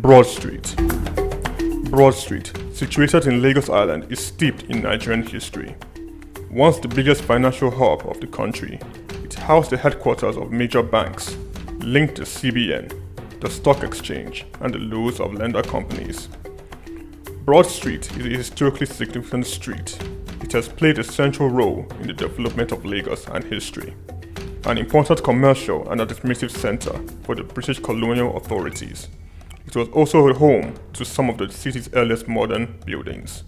Broad Street. Broad Street, situated in Lagos Island, is steeped in Nigerian history. Once the biggest financial hub of the country, it housed the headquarters of major banks, linked to CBN, the stock exchange, and the loads of lender companies. Broad Street is a historically significant street. It has played a central role in the development of Lagos and history, an important commercial and administrative center for the British colonial authorities. It was also a home to some of the city's earliest modern buildings.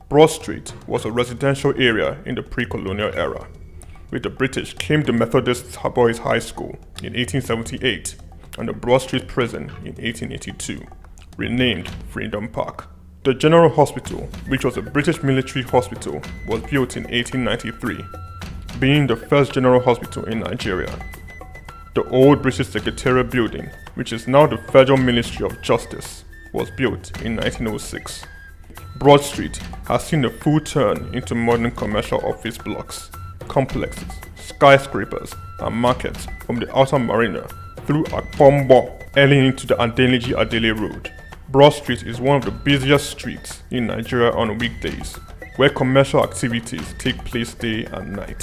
Broad Street was a residential area in the pre-colonial era, where the British claimed the Methodist Boys High School in 1878 and the Broad Street Prison in 1882, renamed Freedom Park. The General Hospital, which was a British military hospital, was built in 1893, being the first general hospital in Nigeria. The old British Secretariat building, which is now the Federal Ministry of Justice, was built in 1906. Broad Street has seen a full turn into modern commercial office blocks, complexes, skyscrapers, and markets from the Outer Marina through Akpombo, early into the Adeliji-Adele Road. Broad Street is one of the busiest streets in Nigeria on weekdays, where commercial activities take place day and night.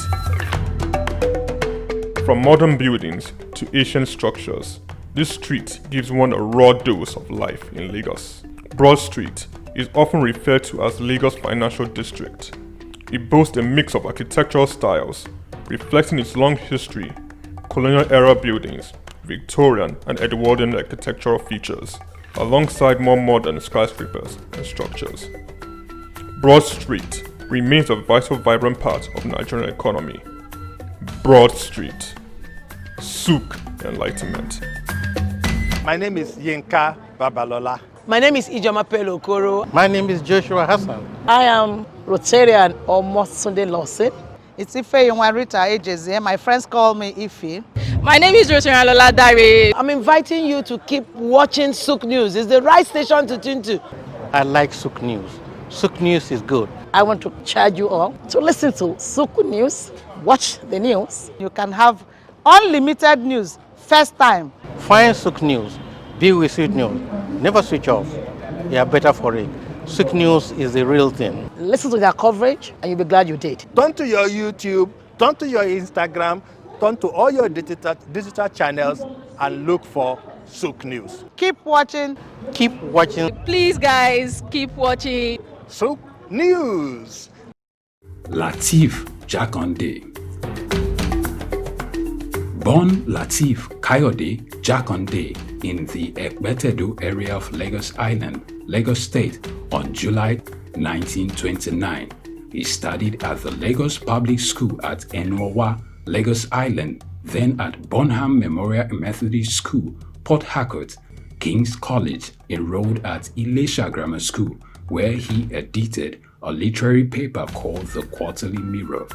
From modern buildings to ancient structures, this street gives one a raw dose of life in Lagos. Broad Street is often referred to as Lagos Financial District. It boasts a mix of architectural styles, reflecting its long history, colonial-era buildings, Victorian and Edwardian architectural features, alongside more modern skyscrapers and structures. Broad Street remains a vital, vibrant part of the Nigerian economy. Broad Street. SOUQ Enlightenment. My name is Yinka Babalola. My name is Ijoma Pelokoro. My name is Joshua Hassan. I am Rotarian or Mosunde Lawson. It's Ife Rita Ejeze. My friends call me Ife. My name is Rotarian Lola Dare. I'm inviting you to keep watching SOUQ News. It's the right station to tune to. I like SOUQ News. SOUQ News is good. I want to charge you all to listen to SOUQ News, watch the news. You can have unlimited news, first time. Find SOUQ News. Be with SOUQ News. Never switch off. You are better for it. SOUQ News is the real thing. Listen to their coverage and you'll be glad you did. Turn to your YouTube, turn to your Instagram, turn to all your digital channels and look for SOUQ News. Keep watching. Keep watching. Please, guys, keep watching. SOUQ News. Lateef Jakande. Born Lateef Kayode Jakande in the Ekpetedo area of Lagos Island, Lagos State on July 1929. He studied at the Lagos Public School at Enowa, Lagos Island, then at Bonham Memorial Methodist School, Port Harcourt, King's College, enrolled at Ilesha Grammar School, where he edited a literary paper called The Quarterly Mirror.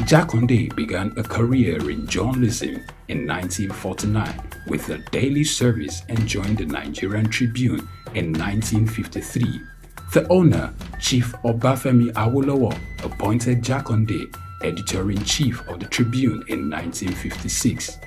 Jakande began a career in journalism in 1949 with the Daily Service and joined the Nigerian Tribune in 1953. The owner, Chief Obafemi Awolowo, appointed Jakande editor-in-chief of the Tribune in 1956.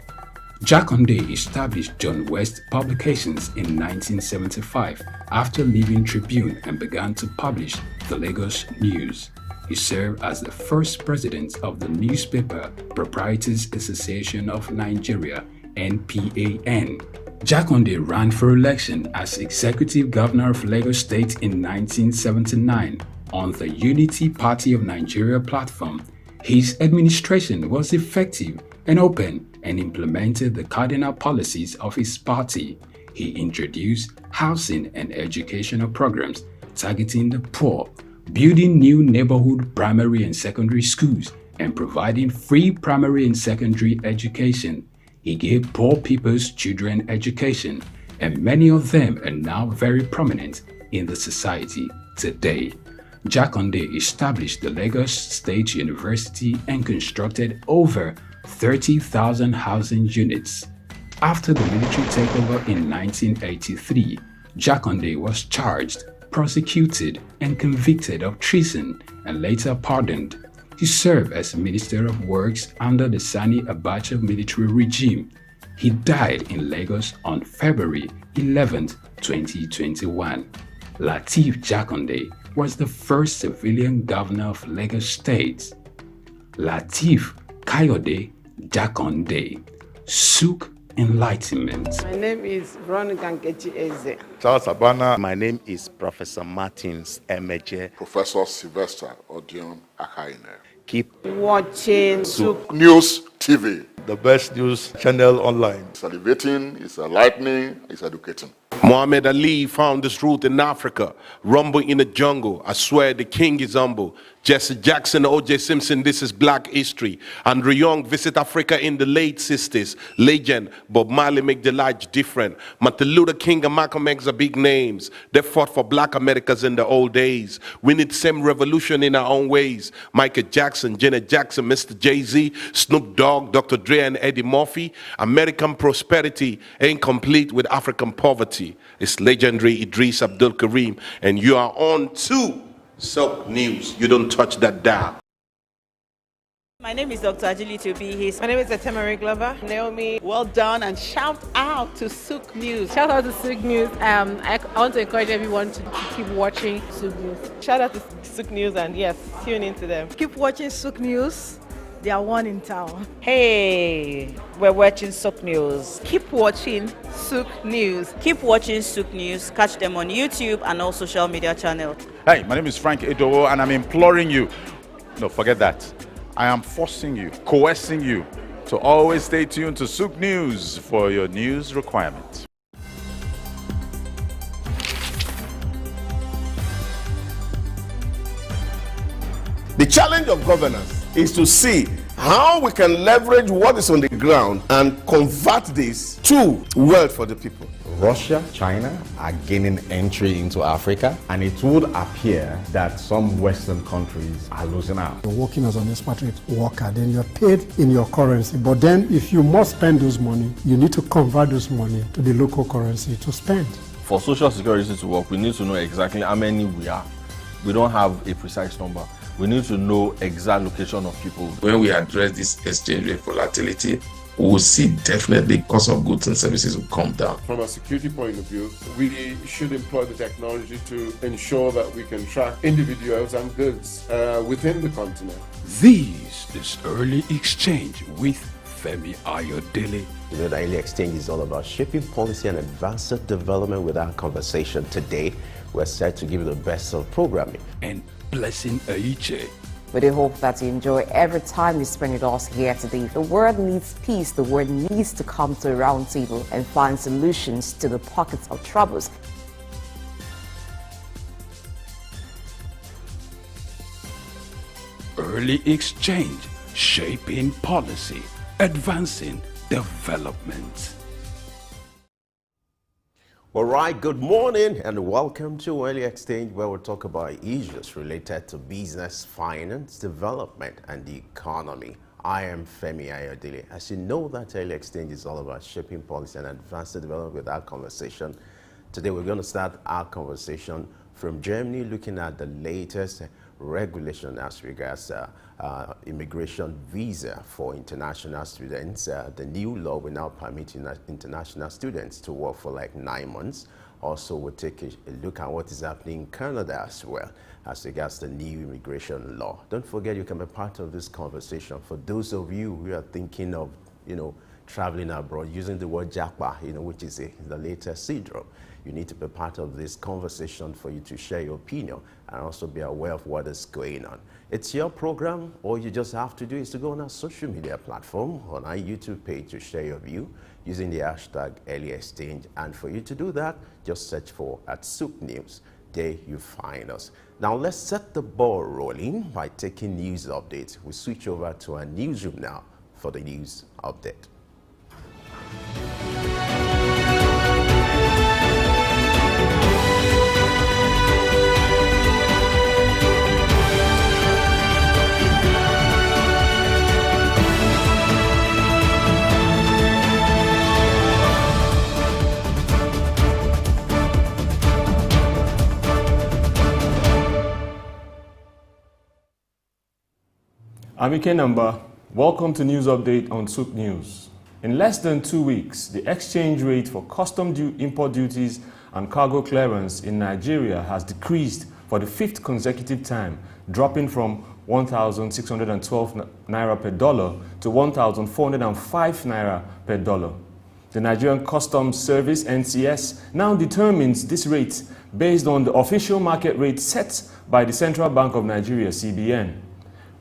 Jakande established John West Publications in 1975 after leaving Tribune and began to publish the Lagos News. He served as the first president of the Newspaper Proprietors Association of Nigeria, NPAN. Jakande ran for election as executive governor of Lagos State in 1979 on the Unity Party of Nigeria platform. His administration was effective and open and implemented the cardinal policies of his party. He introduced housing and educational programs targeting the poor, building new neighborhood primary and secondary schools, and providing free primary and secondary education. He gave poor people's children education, and many of them are now very prominent in the society today. Jakande established the Lagos State University and constructed over 30,000 housing units. After the military takeover in 1983, Jakande was charged, prosecuted, and convicted of treason and later pardoned. He served as Minister of Works under the Sani Abacha military regime. He died in Lagos on February 11, 2021. Lateef Jakande was the first civilian governor of Lagos State. Lateef Kayode Jakande, SOUQ Enlightenment. My name is Veronica Nkechi Eze. Charles Abana. My name is Professor Martins Emeje. Professor Sylvester Odion Akaine. Keep watching SOUQ News TV. The best news channel online. It's elevating, it's enlightening, it's educating. Muhammad Ali found this truth in Africa. Rumble in the jungle. I swear the king is humble. Jesse Jackson, O.J. Simpson, this is black history. Andrew Young visit Africa in the late 60s. Legend, Bob Marley make the light different. Martin Luther King and Malcolm X are big names. They fought for black Americans in the old days. We need the same revolution in our own ways. Michael Jackson, Janet Jackson, Mr. Jay-Z, Snoop Dogg, Dr. Dre and Eddie Murphy. American prosperity ain't complete with African poverty. It's legendary Idris Abdul Karim, and you are on to SOUQ News. You don't touch that dial. My name is Dr. Ajili Tobi. My name is Etemere Glover. Naomi, well done, and shout out to SOUQ News. Shout out to SOUQ News. I want to encourage everyone to keep watching SOUQ News. Shout out to SOUQ News, and yes, tune into them. Keep watching SOUQ News. They are one in town. Hey, we're watching SOUQ News. Keep watching SOUQ News. Keep watching SOUQ News. Catch them on YouTube and all social media channels. Hey, my name is Frank Edowo, and I'm imploring you. No, forget that. I am forcing you, coercing you to always stay tuned to SOUQ News for your news requirements. The challenge of governance is to see how we can leverage what is on the ground and convert this to wealth for the people. Russia, China are gaining entry into Africa, and it would appear that some Western countries are losing out. You're working as an expatriate worker, then you're paid in your currency. But then if you must spend those money, you need to convert those money to the local currency to spend. For Social Security to work, we need to know exactly how many we are. We don't have a precise number. We need to know exact location of people. When we address this exchange rate volatility, we will see definitely cost of goods and services will come down. From a security point of view, we should employ the technology to ensure that we can track individuals and goods within the continent. This is Early Exchange with Femi Ayodele. You know, the Early Exchange is all about shaping policy and advancing development with our conversation. Today, we're set to give you the best of programming. And Blessing Aiche. We do hope that you enjoy every time you spend with us here today. The world needs peace. The world needs to come to a round table and find solutions to the pockets of troubles. Early Exchange, shaping policy, advancing development. All right, good morning and welcome to Early Exchange, where we'll talk about issues related to business, finance, development, and the economy. I am Femi Ayodele. As you know, that Early Exchange is all about shaping policy and advancing development with our conversation. Today, we're going to start our conversation from Germany, looking at the latest regulation as regards immigration visa for international students. The new law will now permit international students to work for like 9 months. Also, we'll take a look at what is happening in Canada as well as regards the new immigration law. Don't forget, you can be part of this conversation. For those of you who are thinking of, traveling abroad, using the word japa, which is the latest syndrome, you need to be part of this conversation for you to share your opinion and also be aware of what is going on. It's your program. All you just have to do is to go on our social media platform, on our YouTube page, to share your view using the hashtag Early Exchange. And for you to do that, just search for @SOUQ News. There you find us. Now let's set the ball rolling by taking news updates. We switch over to our newsroom now for the news update. I'm Ike Namba. Welcome to News Update on SOUQ News. In less than 2 weeks, the exchange rate for import duties and cargo clearance in Nigeria has decreased for the 5th consecutive time, dropping from 1,612 naira per dollar to 1,405 naira per dollar. The Nigerian Customs Service, NCS, now determines this rate based on the official market rate set by the Central Bank of Nigeria, CBN.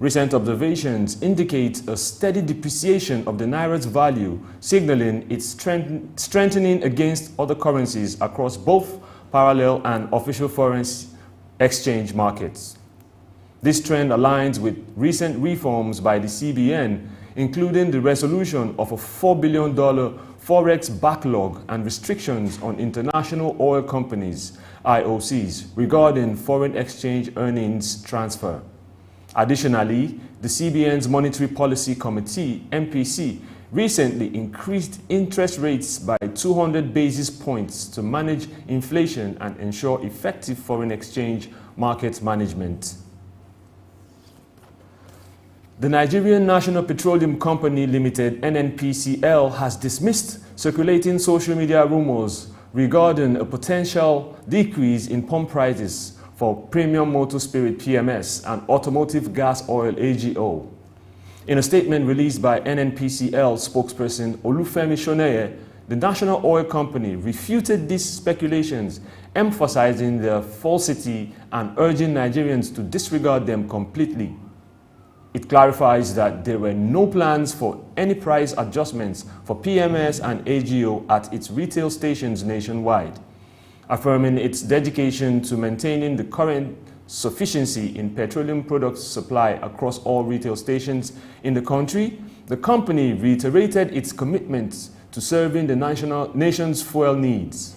Recent observations indicate a steady depreciation of the naira's value, signaling its strengthening against other currencies across both parallel and official foreign exchange markets. This trend aligns with recent reforms by the CBN, including the resolution of a $4 billion forex backlog and restrictions on international oil companies, IOCs, regarding foreign exchange earnings transfer. Additionally, the CBN's Monetary Policy Committee, MPC, recently increased interest rates by 200 basis points to manage inflation and ensure effective foreign exchange market management. The Nigerian National Petroleum Company Limited, NNPCL, has dismissed circulating social media rumors regarding a potential decrease in pump prices for premium motor spirit PMS and automotive gas oil AGO. In a statement released by NNPCL spokesperson Olufemi Shoneye, the national oil company refuted these speculations, emphasizing their falsity and urging Nigerians to disregard them completely. It clarifies that there were no plans for any price adjustments for PMS and AGO at its retail stations nationwide, affirming its dedication to maintaining the current sufficiency in petroleum products supply across all retail stations in the country. The company reiterated its commitment to serving the nation's fuel needs.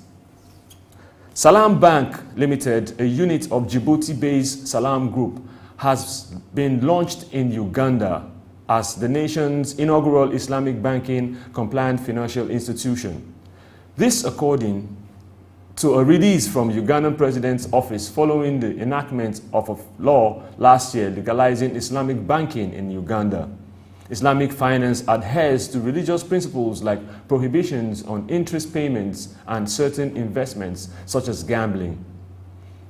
Salam Bank Limited, a unit of Djibouti-based Salam Group, has been launched in Uganda as the nation's inaugural Islamic banking compliant financial institution. This according to a release from Ugandan President's office following the enactment of a law last year legalizing Islamic banking in Uganda. Islamic finance adheres to religious principles like prohibitions on interest payments and certain investments such as gambling.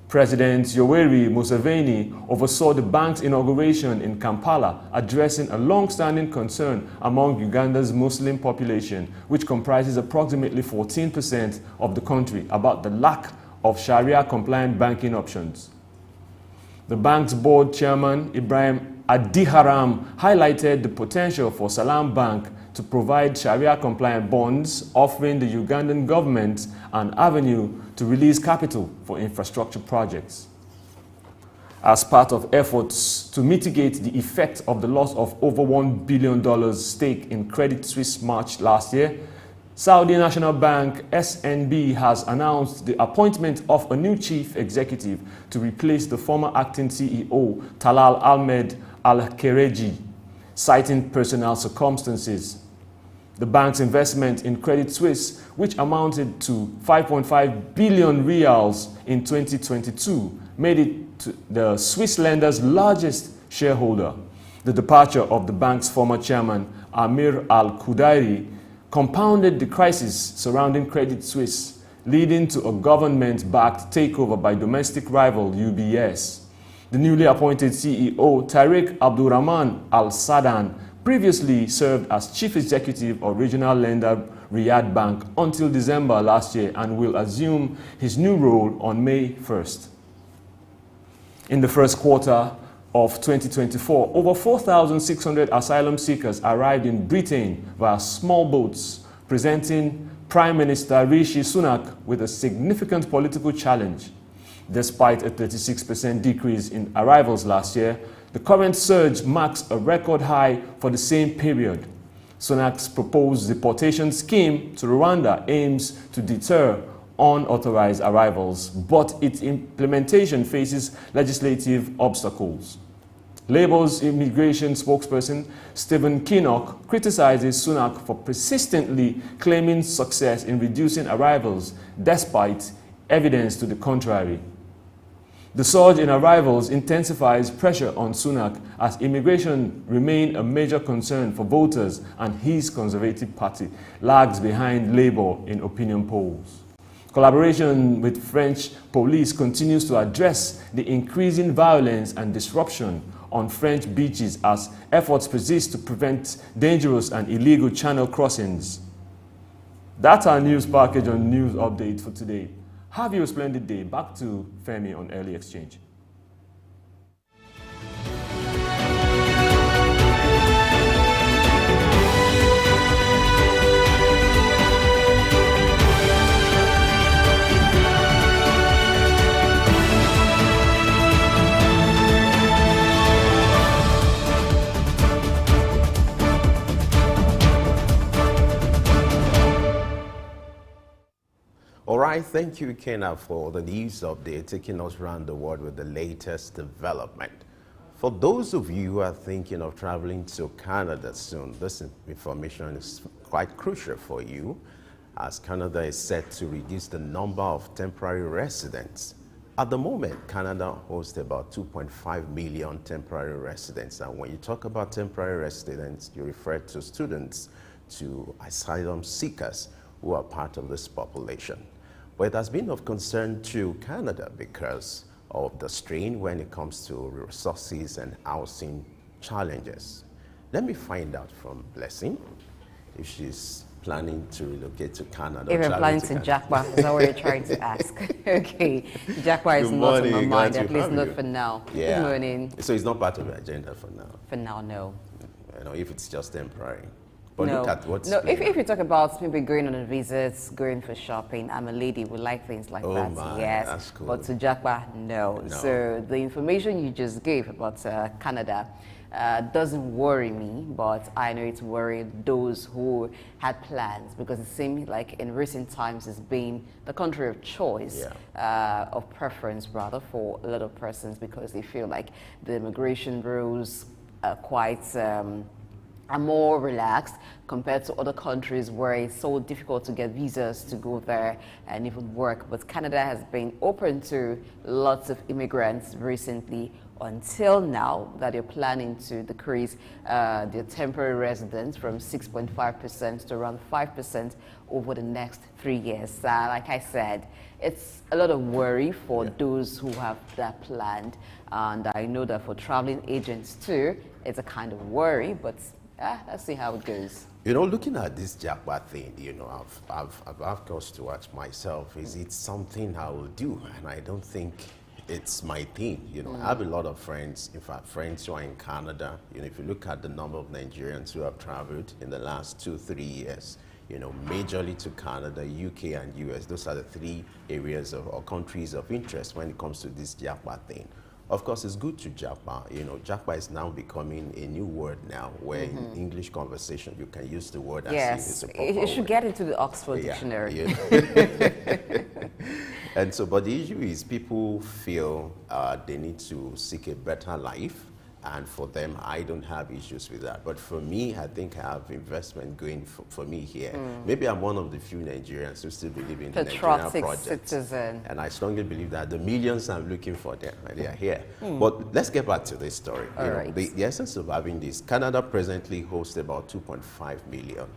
President Yoweri Museveni oversaw the bank's inauguration in Kampala, addressing a long-standing concern among Uganda's Muslim population, which comprises approximately 14% of the country, about the lack of Sharia-compliant banking options. The bank's board chairman, Ibrahim Adiharam, highlighted the potential for Salam Bank to provide Sharia-compliant bonds, offering the Ugandan government an avenue to release capital for infrastructure projects. As part of efforts to mitigate the effect of the loss of over $1 billion stake in Credit Suisse March last year, Saudi National Bank (SNB) has announced the appointment of a new chief executive to replace the former acting CEO, Talal Ahmed Al-Kereji, citing personal circumstances. The bank's investment in Credit Suisse, which amounted to 5.5 billion reals in 2022, made it to the Swiss lender's largest shareholder. The departure of the bank's former chairman, Amir Al-Kudairi, compounded the crisis surrounding Credit Suisse, leading to a government-backed takeover by domestic rival UBS. The newly appointed CEO, Tariq Abdurrahman Al-Sadan, previously served as chief executive of regional lender Riyadh Bank until December last year and will assume his new role on May 1st. In the first quarter of 2024, over 4,600 asylum seekers arrived in Britain via small boats, presenting Prime Minister Rishi Sunak with a significant political challenge. Despite a 36% decrease in arrivals last year, the current surge marks a record high for the same period. Sunak's proposed deportation scheme to Rwanda aims to deter unauthorized arrivals, but its implementation faces legislative obstacles. Labour's immigration spokesperson Stephen Kinnock criticizes Sunak for persistently claiming success in reducing arrivals despite evidence to the contrary. The surge in arrivals intensifies pressure on SOUQ as immigration remains a major concern for voters, and his Conservative Party lags behind Labour in opinion polls. Collaboration with French police continues to address the increasing violence and disruption on French beaches as efforts persist to prevent dangerous and illegal channel crossings. That's our news package on News Update for today. Have you a splendid day. Back to Femi on Early Exchange. All right, thank you, Kenna, for the news update, taking us around the world with the latest development. For those of you who are thinking of traveling to Canada soon, this information is quite crucial for you, as Canada is set to reduce the number of temporary residents. At the moment, Canada hosts about 2.5 million temporary residents. And when you talk about temporary residents, you refer to students, to asylum seekers who are part of this population. But it has been of concern to Canada because of the strain when it comes to resources and housing challenges. Let me find out from Blessing if she's planning to relocate to Canada. If you're planning to Jakpa, is that what you're trying to ask? Okay, Jakpa is not on my mind, at least not for now. Yeah. Good morning. So it's not part of the agenda for now? For now, no. You know, if it's just temporary. But no, look at what's if you talk about maybe going on a visit, going for shopping, I'm a lady, we like things like that. My, yes, that's cool. But to Jakpa, no. So the information you just gave about Canada doesn't worry me, but I know it's worried those who had plans, because it seems like in recent times it's been the country of choice, of preference rather, for a lot of persons, because they feel like the immigration rules are quite are more relaxed compared to other countries where it's so difficult to get visas to go there and even work. But Canada has been open to lots of immigrants recently, until now that they're planning to decrease their temporary residents from 6.5% to around 5% over the next 3 years. Like I said, it's a lot of worry for those who have that planned, and I know that for traveling agents too, it's a kind of worry, but let's see how it goes. You know, looking at this Jakpa thing, you know, I've of course to ask myself, is it something I will do? And I don't think it's my thing. You know, I have a lot of friends, in fact, friends who are in Canada. You know, if you look at the number of Nigerians who have traveled in the last 2-3 years, you know, majorly to Canada, UK, and US, those are the three areas or countries of interest when it comes to this Jakpa thing. Of course, it's good to Jakpa. You know, Jakpa is now becoming a new word now, where in English conversation you can use the word as if it's a proper it should word. get into the Oxford Dictionary. Yeah. And so, but the issue is people feel they need to seek a better life. And for them, I don't have issues with that. But for me, I think I have investment going for me here. Maybe I'm one of the few Nigerians who still believe in the Nigerian project. Citizen. And I strongly believe that the millions I'm looking for, they are here. But let's get back to this story. All right. The essence of having this, Canada presently hosts about 2.5 million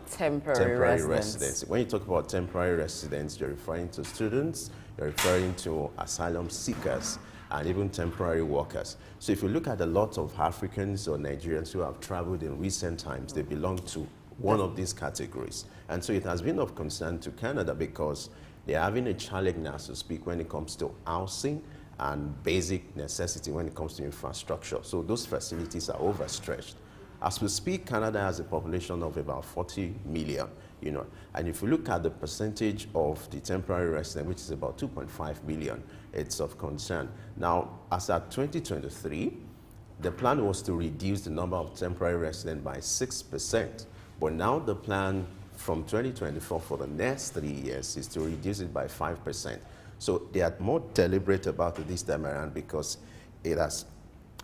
temporary residents. When you talk about temporary residents, you're referring to students, you're referring to asylum seekers, and even temporary workers. So if you look at a lot of Africans or Nigerians who have traveled in recent times, they belong to one of these categories. And so it has been of concern to Canada because they're having a challenge now, so to speak, when it comes to housing and basic necessity when it comes to infrastructure. So those facilities are overstretched. As we speak, Canada has a population of about 40 million, you know, and if you look at the percentage of the temporary resident, which is about 2.5 million, it's of concern. Now, as at 2023, the plan was to reduce the number of temporary residents by 6%, but now the plan from 2024 for the next 3 years is to reduce it by 5%. So they are more deliberate about it this time around because it has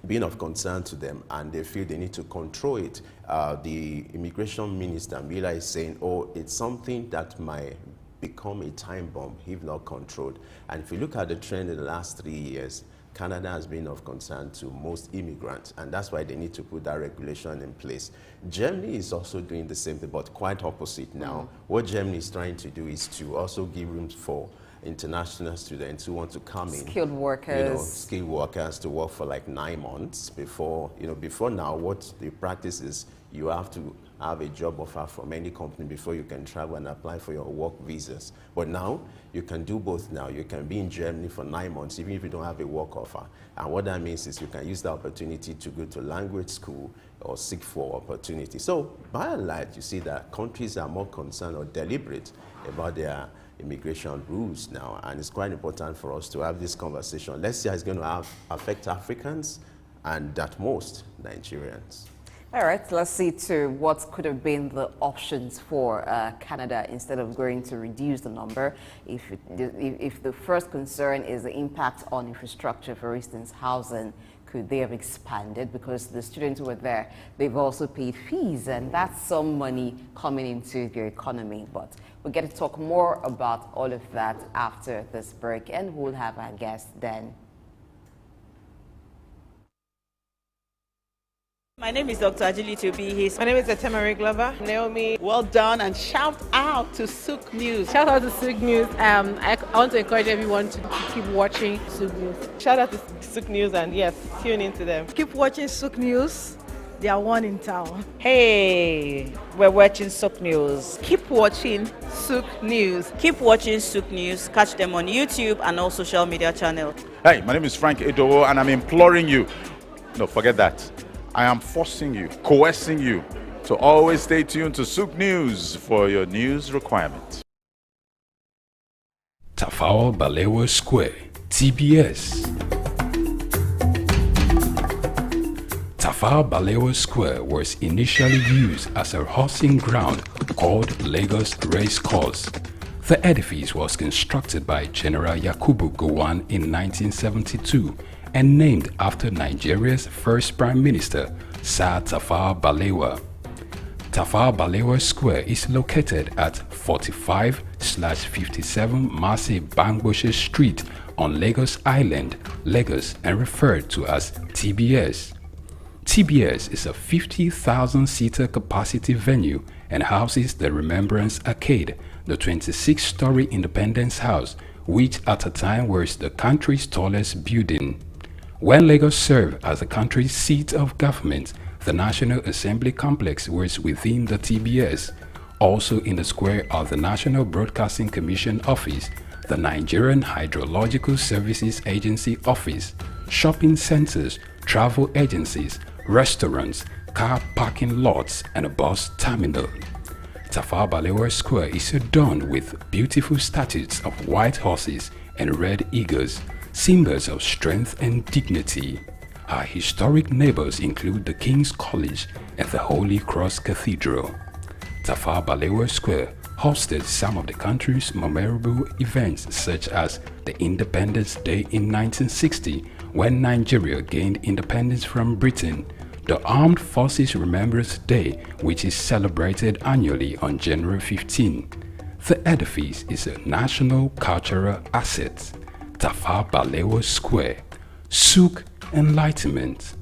been of concern to them and they feel they need to control it. The immigration minister, Mila, is saying, oh, it's something that my become a time bomb if not controlled. And if you look at the trend in the last 3 years, Canada has been of concern to most immigrants, and that's why they need to put that regulation in place. Germany is also doing the same thing, but quite opposite now. What Germany is trying to do is to also give room for international students who want to come in. Skilled workers. Skilled workers to work for like 9 months before, before now, what the practice is, you have to have a job offer from any company before you can travel and apply for your work visas. But now, you can do both now. You can be in Germany for 9 months, even if you don't have a work offer. And what that means is you can use the opportunity to go to language school or seek for opportunity. So, by and large, you see that countries are more concerned or deliberate about their immigration rules now. And it's quite important for us to have this conversation. Let's see how it's going to affect Africans and at most Nigerians. All right, let's see to what could have been the options for Canada instead of going to reduce the number. If the first concern is the impact on infrastructure, for instance, housing, could they have expanded? Because the students who were there, they've also paid fees, and that's some money coming into their economy. But we'll get to talk more about all of that after this break, and we'll have our guest then. My name is Dr. Ajili Tobi. My name is Etemari Glover. Naomi. Well done, and shout out to SOUQ News. Shout out to SOUQ News. I want to encourage everyone to keep watching SOUQ News. Shout out to SOUQ News, and yes, tune into them. Keep watching SOUQ News. They are one in town. Hey, we're watching SOUQ News. Keep watching SOUQ News. Keep watching SOUQ News. Catch them on YouTube and all social media channels. Hey, my name is Frank Edowo, and I'm imploring you. No, forget that. I am forcing you, coercing you to always stay tuned to SOUQ News for your news requirements. Tafawa Balewa Square, TBS. Tafawa Balewa Square was initially used as a horsing ground called Lagos Race Course. The edifice was constructed by General Yakubu Gowon in 1972 and named after Nigeria's first Prime Minister, Sir Tafawa Balewa. Tafawa Balewa Square is located at 45/57 Mase Bangboshe Street on Lagos Island, Lagos, and referred to as TBS. TBS is a 50,000-seater capacity venue and houses the Remembrance Arcade, the 26-story Independence House, which at a time was the country's tallest building. When Lagos served as the country's seat of government, the National Assembly Complex was within the TBS. Also in the square are the National Broadcasting Commission Office, the Nigerian Hydrological Services Agency Office, shopping centers, travel agencies, restaurants, car parking lots, and a bus terminal. Tafawa Balewa Square is adorned with beautiful statues of white horses and red eagles, symbols of strength and dignity. Our historic neighbors include the King's College and the Holy Cross Cathedral. Tafawa Balewa Square hosted some of the country's memorable events, such as the Independence Day in 1960, when Nigeria gained independence from Britain, the Armed Forces Remembrance Day, which is celebrated annually on January 15. The edifice is a national cultural asset. Tafawa Balewa Square, SOUQ Enlightenment.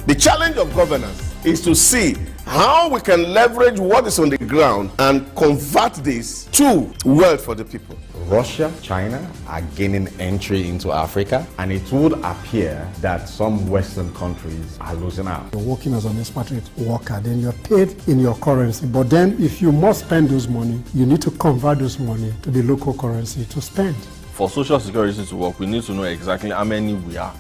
The challenge of governance is to see how we can leverage what is on the ground and convert this to wealth for the people. Russia, China are gaining entry into Africa, and it would appear that some Western countries are losing out. You're working as an expatriate worker, then you're paid in your currency. But then if you must spend those money, you need to convert those money to the local currency to spend. For Social Security to work, we need to know exactly how many we are.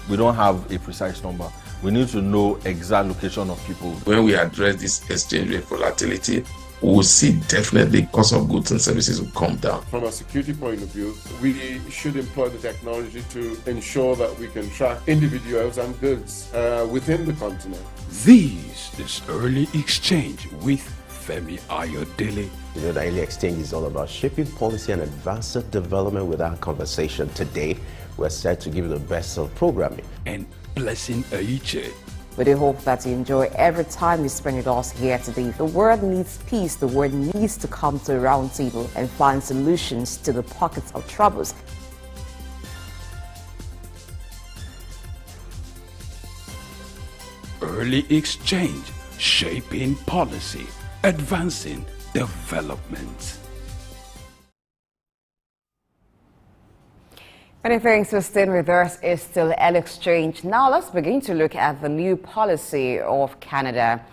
We don't have a precise number. We need to know exact location of people. When we address this exchange rate volatility, we will see definitely cost of goods and services will come down. From a security point of view, we should employ the technology to ensure that we can track individuals and goods within the continent. This early exchange with Femi Ayodele. You know, the early exchange is all about shaping policy and advancing development with our conversation. Today, we're set to give you the best of programming. And Blessing Aiche. We do hope that you enjoy every time you spend with us here today. The world needs peace. The world needs to come to a round table and find solutions to the pockets of troubles. Early exchange, shaping policy, advancing development. Many thanks for staying with us. It's still Early Exchange. Now let's begin to look at the new policy of Canada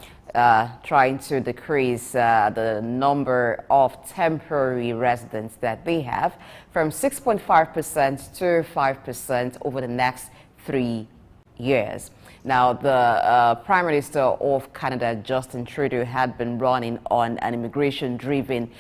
trying to decrease the number of temporary residents that they have from 6.5% to 5% over the next 3 years. Now, the Prime Minister of Canada, Justin Trudeau, had been running on an immigration-driven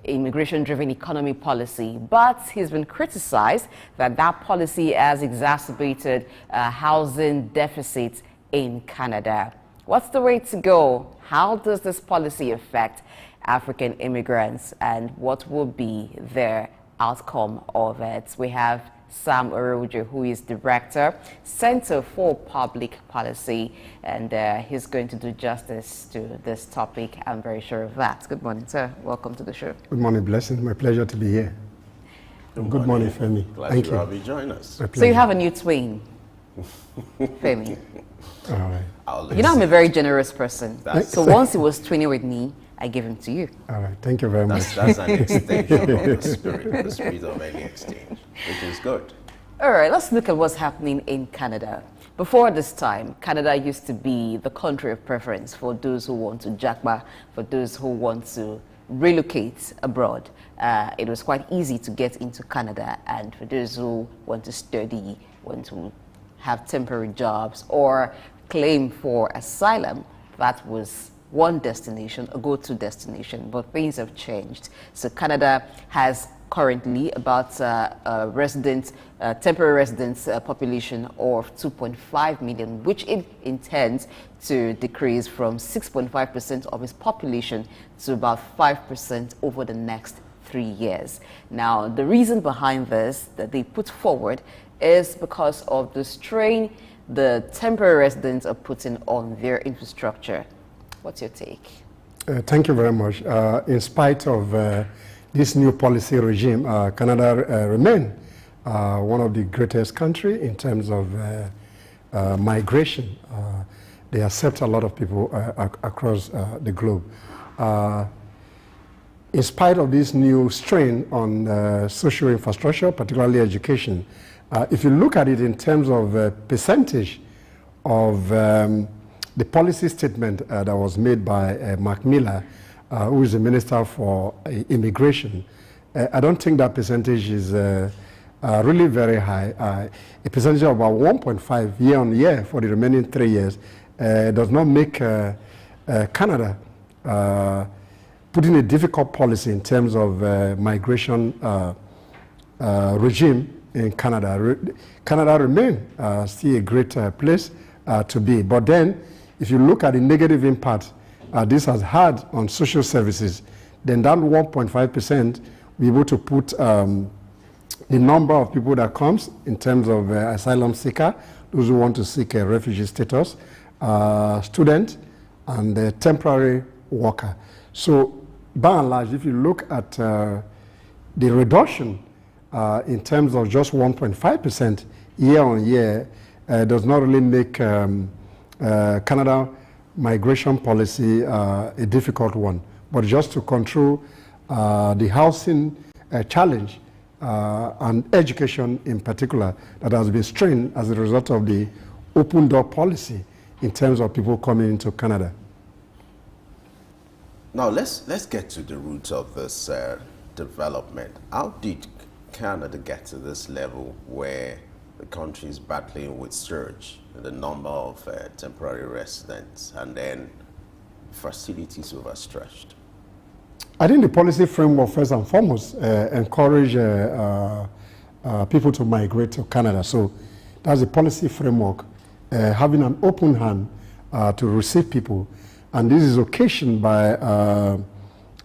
immigration-driven economy policy, but he's been criticized that that policy has exacerbated housing deficits in Canada. What's the way to go? How does this policy affect African immigrants, and what will be their outcome of it? We have Sam Orojo, who is Director, Center for Public Policy, and he's going to do justice to this topic. I'm very sure of that. Good morning, sir. Welcome to the show. Good morning, Blessing. My pleasure to be here. Good morning, Femi. Glad you have joined us. So you have a new twin, Femi. All right. You know I'm a very generous person. So once he was twinning with me, I give him to you. All right, thank you very much. That's an extension of the spirit of any exchange, which is good. All right, let's look at what's happening in Canada. Before this time, Canada used to be the country of preference for those who want to jackpot, for those who want to relocate abroad. It was quite easy to get into Canada, and for those who want to study, want to have temporary jobs, or claim for asylum, that was one destination, a go-to destination, but things have changed. So Canada has currently about temporary residents population of 2.5 million, which it intends to decrease from 6.5% of its population to about 5% over the next 3 years. Now, the reason behind this that they put forward is because of the strain the temporary residents are putting on their infrastructure. What's your take? Thank you very much. In spite of this new policy regime, Canada remains one of the greatest countries in terms of migration. They accept a lot of people across the globe. In spite of this new strain on social infrastructure, particularly education, if you look at it in terms of percentage of the policy statement that was made by Mark Miller, who is the Minister for Immigration, I don't think that percentage is really very high. A percentage of about 1.5 year on year for the remaining 3 years does not make Canada put in a difficult policy in terms of migration regime in Canada. Canada remains still a great place to be. But then, if you look at the negative impact this has had on social services, then that 1.5% will be able to put the number of people that comes in terms of asylum seeker, those who want to seek a refugee status, student, and temporary worker. So, by and large, if you look at the reduction in terms of just 1.5% year on year, does not really make Canada migration policy a difficult one. But just to control the housing challenge and education in particular that has been strained as a result of the open door policy in terms of people coming into Canada. Now let's get to the roots of this development. How did Canada get to this level where the country is battling with surge in the number of temporary residents and then facilities overstretched? I think the policy framework, first and foremost, encourage people to migrate to Canada. So that's a policy framework, having an open hand to receive people. And this is occasioned by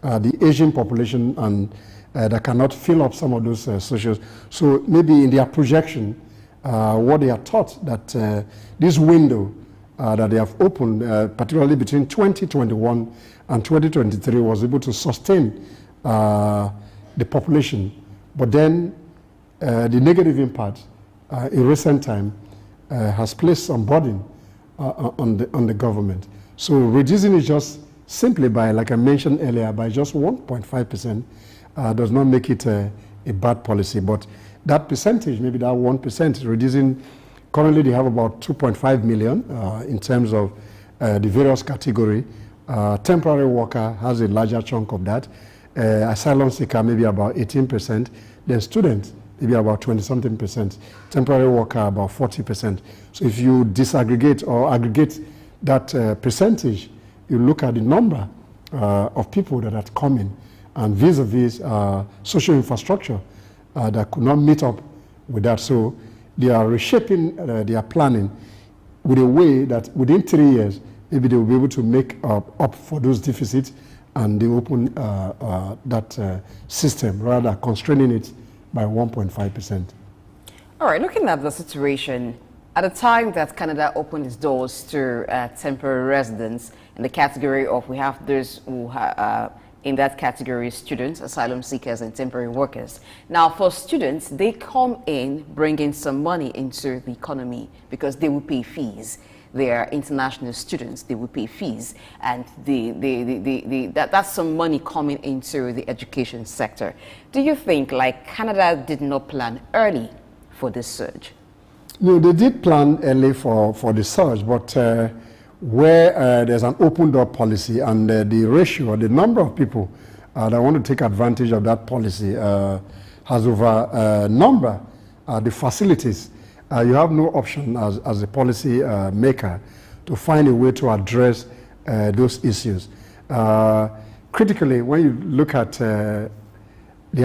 the Asian population and that cannot fill up some of those socials. So maybe in their projection, what they are taught that this window that they have opened, particularly between 2021 and 2023, was able to sustain the population. But then the negative impact in recent time has placed some burden on the government. So reducing it just simply by, like I mentioned earlier, by just 1.5% does not make it a bad policy. But that percentage, maybe that 1%, reducing, currently they have about 2.5 million in terms of the various category. Temporary worker has a larger chunk of that. Asylum seeker maybe about 18%. Then students maybe about 20-something percent. Temporary worker about 40%. So if you disaggregate or aggregate that percentage, you look at the number of people that are coming and vis-a-vis social infrastructure that could not meet up with that. So they are reshaping their planning with a way that within 3 years, maybe they will be able to make up for those deficits, and they open that system rather than constraining it by 1.5%. All right, looking at the situation, at the time that Canada opened its doors to temporary residents in the category of, we have those who in that category, students, asylum seekers, and temporary workers. Now, for students, they come in bringing some money into the economy because they will pay fees. They are international students, they will pay fees, and that's some money coming into the education sector. Do you think, like, Canada did not plan early for this surge? No, they did plan early for the surge, but where there's an open door policy and the ratio, the number of people that want to take advantage of that policy has over the facilities. You have no option as a policy maker to find a way to address those issues. Critically, when you look at the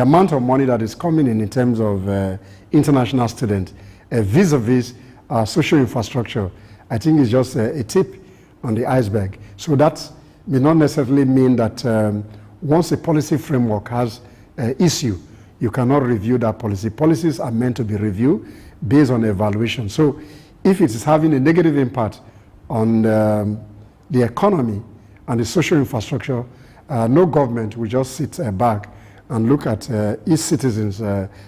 amount of money that is coming in terms of international students, vis-a-vis social infrastructure, I think it's just a tip on the iceberg. So that may not necessarily mean that once a policy framework has an issue, you cannot review that policy. Policies are meant to be reviewed based on evaluation. So if it is having a negative impact on the economy and the social infrastructure, no government will just sit back and look at its citizens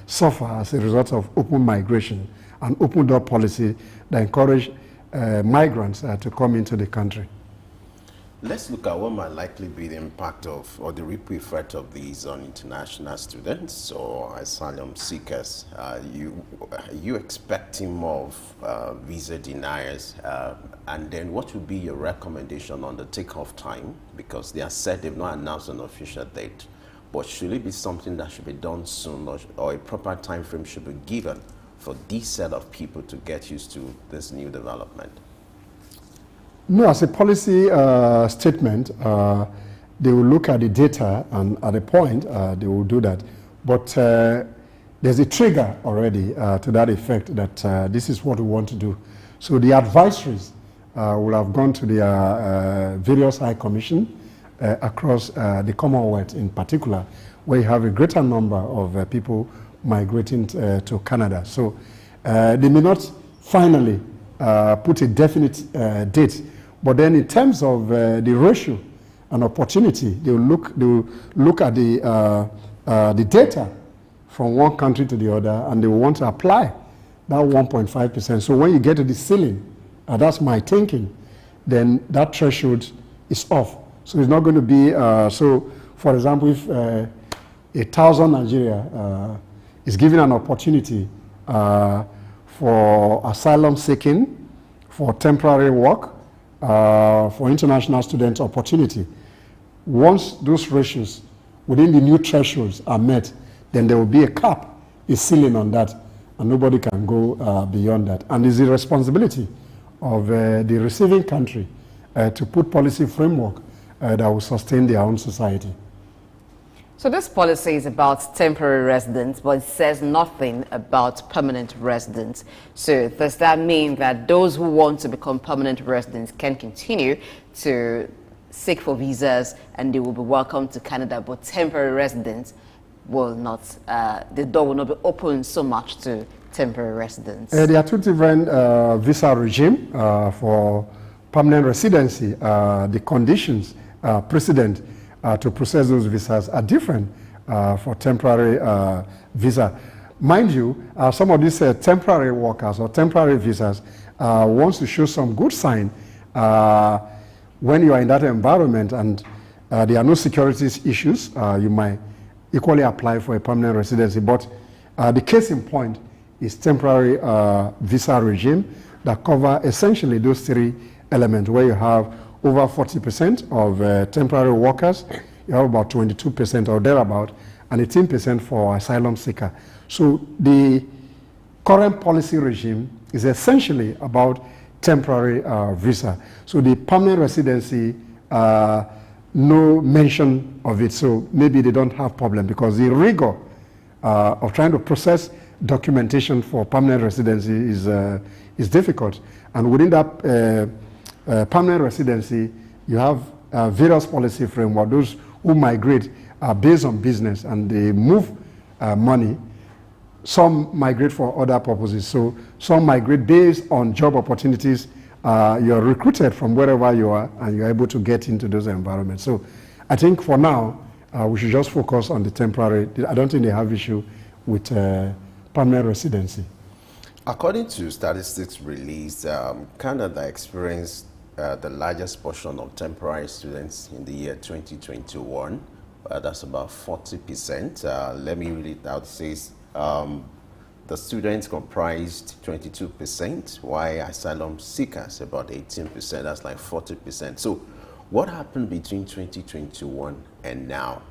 suffer as a result of open migration and open door policy that encourage migrants to come into the country. Let's look at what might likely be the impact of, or the ripple effect of these on international students or asylum seekers. You expecting more of visa deniers? And then what would be your recommendation on the takeoff time? Because they have said they've not announced an official date. But should it be something that should be done soon, or a proper time frame should be given for this set of people to get used to this new development? No, as a policy statement, they will look at the data, and at a point, they will do that. But there's a trigger already to that effect that this is what we want to do. So the advisories will have gone to the various high commission across the Commonwealth in particular, where you have a greater number of people migrating to Canada. So they may not finally put a definite date, but then in terms of the ratio and opportunity, they will look at the data from one country to the other, and they will want to apply that 1.5%. So when you get to the ceiling, that's my thinking, then that threshold is off. So it's not going to be, so for example, if 1,000 Nigeria is given an opportunity for asylum seeking, for temporary work, for international student opportunity. Once those ratios within the new thresholds are met, then there will be a cap, a ceiling on that, and nobody can go beyond that. And it's the responsibility of the receiving country to put policy framework that will sustain their own society. So this policy is about temporary residents, but it says nothing about permanent residents. So does that mean that those who want to become permanent residents can continue to seek for visas and they will be welcome to Canada, but temporary residents will not, the door will not be open so much to temporary residents? There are two different visa regime for permanent residency. The conditions precedent to process those visas are different for temporary visa. Mind you, some of these temporary workers or temporary visas wants to show some good sign when you are in that environment and there are no security issues, you might equally apply for a permanent residency. But the case in point is temporary visa regime that cover essentially those three elements, where you have over 40% of temporary workers, you have about 22% or thereabout, and 18% for asylum seeker. So the current policy regime is essentially about temporary visa. So the permanent residency, no mention of it, so maybe they don't have problem, because the rigor of trying to process documentation for permanent residency is difficult. And within that permanent residency, you have various policy framework. Those who migrate are based on business and they move money. Some migrate for other purposes. So some migrate based on job opportunities. You're recruited from wherever you are and you're able to get into those environments. So I think for now, we should just focus on the temporary. I don't think they have issue with permanent residency. According to statistics released, Canada experienced the largest portion of temporary students in the year 2021. That's about 40%. Let me read it out. It says the students comprised 22%, while asylum seekers about 18%. That's like 40%. So what happened between 2021 and now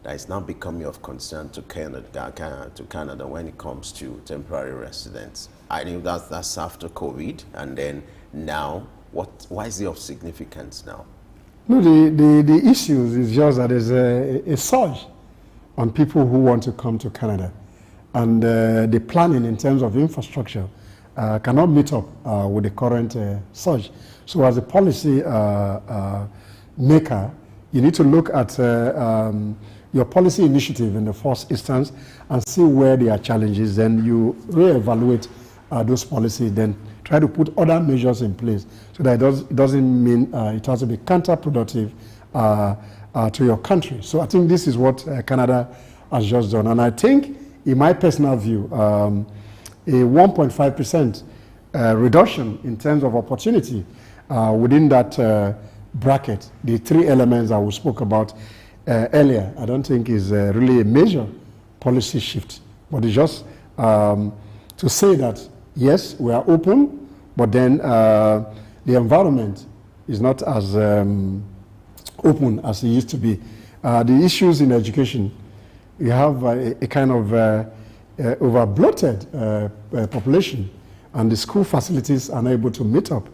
that is now becoming of concern to Canada when it comes to temporary residents? I think that's after COVID, and then now, why is it of significance now? No, the issues is just that there's a surge on people who want to come to Canada. And the planning in terms of infrastructure cannot meet up with the current surge. So as a policy maker, you need to look at your policy initiative in the first instance and see where there are challenges. Then you reevaluate those policies, then try to put other measures in place so that it doesn't mean it has to be counterproductive to your country. So I think this is what Canada has just done. And I think, in my personal view, a 1.5% reduction in terms of opportunity within that bracket, the three elements that we spoke about earlier, I don't think is really a major policy shift. But it's just to say that, yes, we are open, but then the environment is not as open as it used to be. The issues in education, you have a kind of over-bloated population, and the school facilities are not able to meet up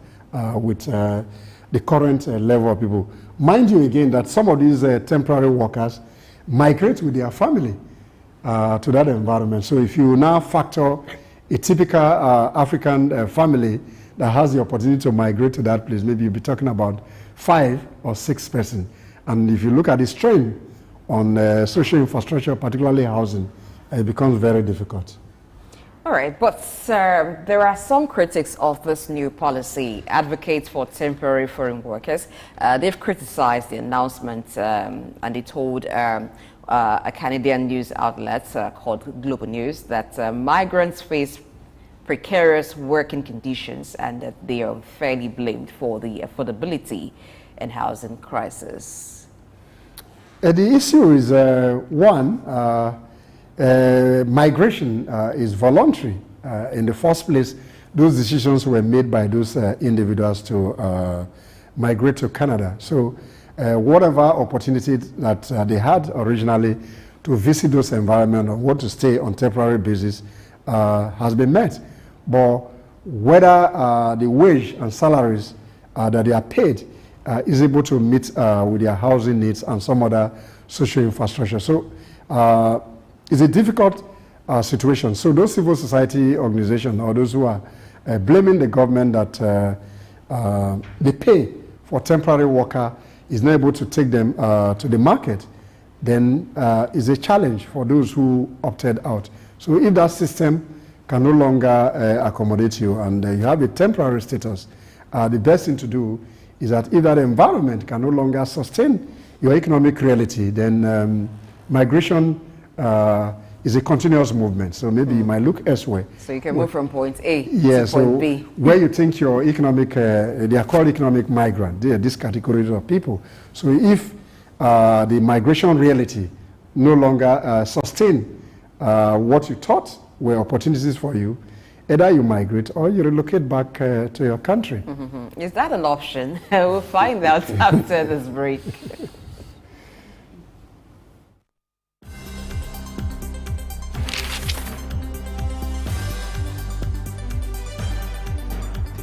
with the current level of people. Mind you again that some of these temporary workers migrate with their family to that environment. So if you now factor a typical African family that has the opportunity to migrate to that place, maybe you'll be talking about 5 or 6 persons. And if you look at the strain on social infrastructure, particularly housing, it becomes very difficult. All right, but there are some critics of this new policy, advocates for temporary foreign workers. They've criticized the announcement and they told a Canadian news outlet called Global News that migrants face precarious working conditions and that they are fairly blamed for the affordability and housing crisis. The issue is, one, migration is voluntary. In the first place, those decisions were made by those individuals to migrate to Canada. So whatever opportunity that they had originally to visit those environments or want to stay on temporary basis has been met. But whether the wage and salaries that they are paid is able to meet with their housing needs and some other social infrastructure. So it's a difficult situation. So those civil society organizations or those who are blaming the government that they pay for temporary worker is not able to take them to the market, then is a challenge for those who opted out. So if that system can no longer accommodate you and you have a temporary status, the best thing to do is that if that environment can no longer sustain your economic reality, then migration is a continuous movement. So maybe you might look elsewhere. So you can move from point A to point B. Where you think your economic, they are called economic migrant. They are this category of people. So if the migration reality no longer sustain what you thought were opportunities for you, either you migrate or you relocate back to your country. Is that an option? We'll find out after this break.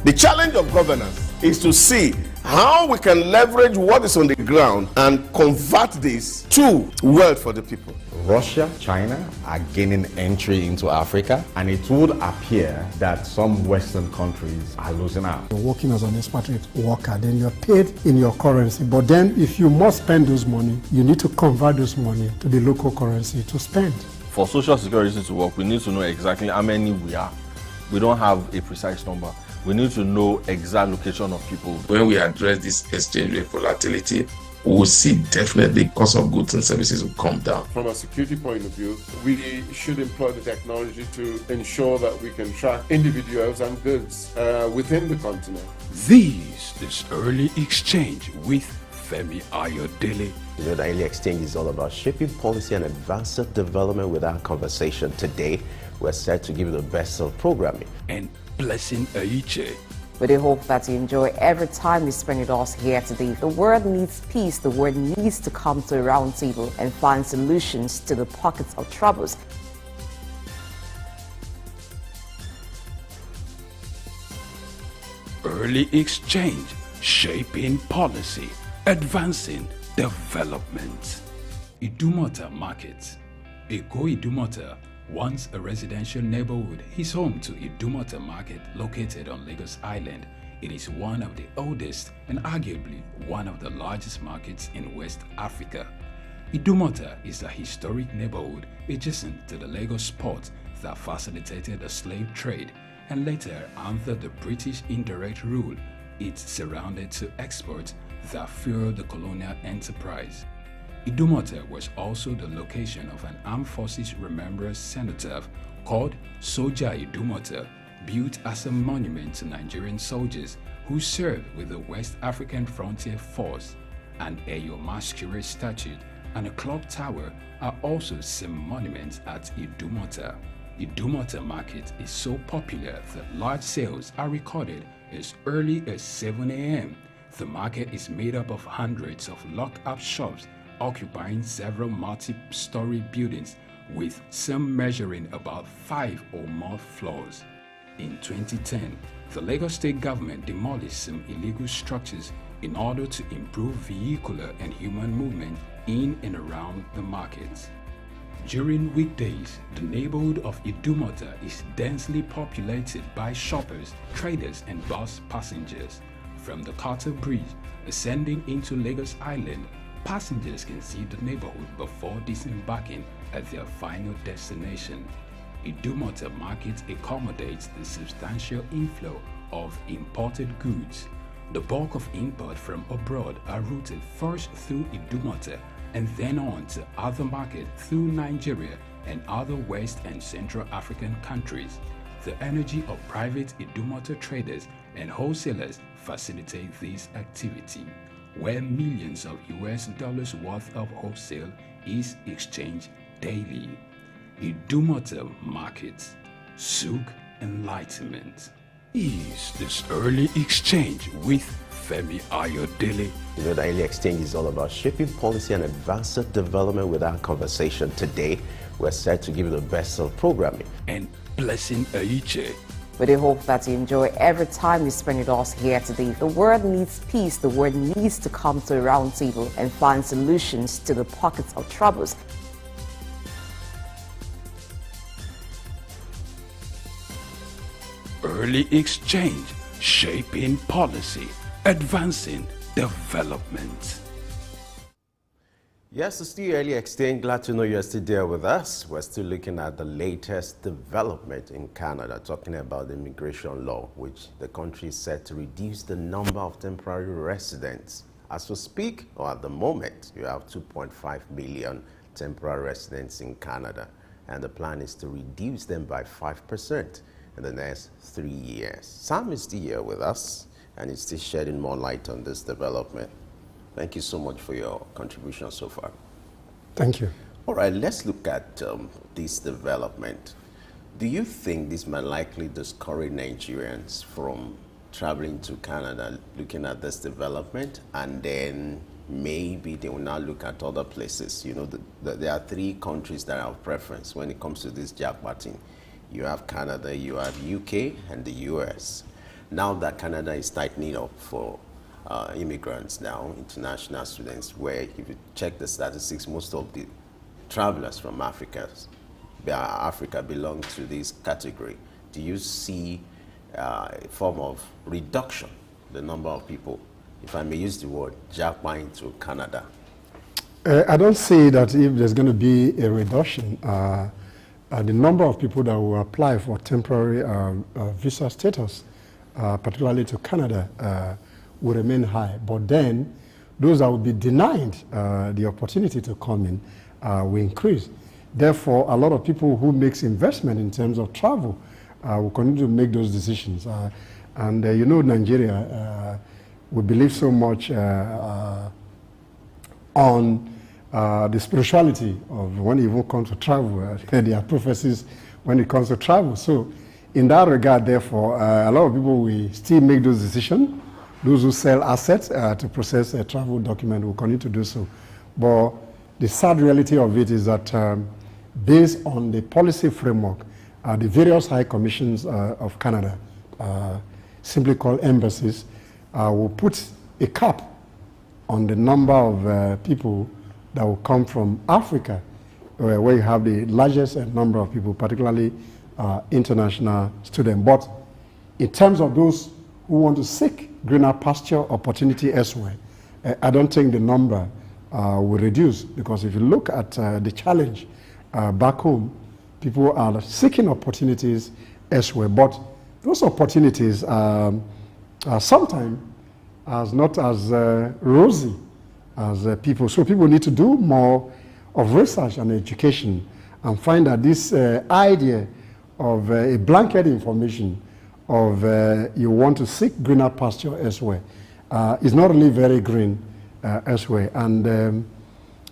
The challenge of governance is to see how we can leverage what is on the ground and convert this to wealth for the people. Russia, China are gaining entry into Africa, and it would appear that some Western countries are losing out. You're working as an expatriate worker, then you're paid in your currency. But then if you must spend those money, you need to convert those money to the local currency to spend. For Social Security to work, we need to know exactly how many we are. We don't have a precise number. We need to know exact location of people. When we address this exchange rate volatility, we will see definitely cost of goods and services will come down. From a security point of view, we should employ the technology to ensure that we can track individuals and goods within the continent. This is Early Exchange with Femi Ayodele. You know, the Early Exchange is all about shaping policy and advancing development with our conversation. Today, we're set to give you the best of programming. And Blessing Aiche. We do hope that you enjoy every time you spend with us here today. The world needs peace. The world needs to come to a round table and find solutions to the pockets of troubles. Early Exchange, shaping policy, advancing development. Idumota Market. Eko Idumota, once a residential neighborhood, is home to Idumota Market located on Lagos Island. It is one of the oldest and arguably one of the largest markets in West Africa. Idumota is a historic neighborhood adjacent to the Lagos port that facilitated the slave trade and later, under the British indirect rule, it surrounded to exports that fueled the colonial enterprise. Idumota was also the location of an Armed Forces Remembrance Cenotaph called Soja Idumota, built as a monument to Nigerian soldiers who served with the West African Frontier Force. An Eyo Masquerade statue and a clock tower are also some monuments at Idumota. Idumota Market is so popular that large sales are recorded as early as 7 a.m. The market is made up of hundreds of locked-up shops occupying several multi-story buildings, with some measuring about 5 or more floors. In 2010, the Lagos State government demolished some illegal structures in order to improve vehicular and human movement in and around the markets. During weekdays, the neighborhood of Idumota is densely populated by shoppers, traders, and bus passengers. From the Carter Bridge ascending into Lagos Island, passengers can see the neighborhood before disembarking at their final destination. Idumota Market accommodates the substantial inflow of imported goods. The bulk of import from abroad are routed first through Idumota and then on to other markets through Nigeria and other West and Central African countries. The energy of private Idumota traders and wholesalers facilitate this activity, where millions of US dollars worth of wholesale is exchanged daily. Idumota Market, SOUQ Enlightenment. Is this Early Exchange with Femi Ayodele. You know, the Early Exchange is all about shaping policy and advancing development with our conversation. Today, we're set to give you the best of programming. And Blessing Aiche. We do hope that you enjoy every time you spend with us here today. The world needs peace. The world needs to come to a round table and find solutions to the pockets of troubles. Early Exchange, shaping policy, advancing development. Yes, it's still Early Exchange. Glad to know you're still there with us. We're still looking at the latest development in Canada, talking about the immigration law, which the country is set to reduce the number of temporary residents. As we speak, or at the moment, you have 2.5 million temporary residents in Canada, and the plan is to reduce them by 5% in the next 3 years. Sam is still here with us, and he's still shedding more light on this development. Thank you so much for your contribution so far. Thank you. All right, let's look at this development. Do you think this might likely discourage Nigerians from traveling to Canada, looking at this development, and then maybe they will now look at other places? You know, there are 3 countries that are of preference when it comes to this jackpotting. You have Canada, you have UK, and the US. Now that Canada is tightening up for immigrants now, international students, where if you check the statistics, most of the travelers from Africa belong to this category. Do you see a form of reduction, the number of people, if I may use the word, jackpotting to Canada? I don't see that if there's going to be a reduction. The number of people that will apply for temporary visa status, particularly to Canada, will remain high. But then, those that will be denied the opportunity to come in will increase. Therefore, a lot of people who makes investment in terms of travel will continue to make those decisions. And you know, Nigeria, we believe so much on the spirituality of when it even comes to travel. There are prophecies when it comes to travel. So, in that regard, therefore, a lot of people will still make those decisions. Those who sell assets to process a travel document will continue to do so. But the sad reality of it is that based on the policy framework, the various high commissions of Canada, simply called embassies, will put a cap on the number of people that will come from Africa, where you have the largest number of people, particularly international students. But in terms of those who want to seek greener pasture opportunity elsewhere, I don't think the number will reduce, because if you look at the challenge back home, people are seeking opportunities elsewhere, but those opportunities are sometimes not as rosy as people. So people need to do more of research and education and find that this idea of a blanket information of you want to seek greener pasture elsewhere is not really very green elsewhere. And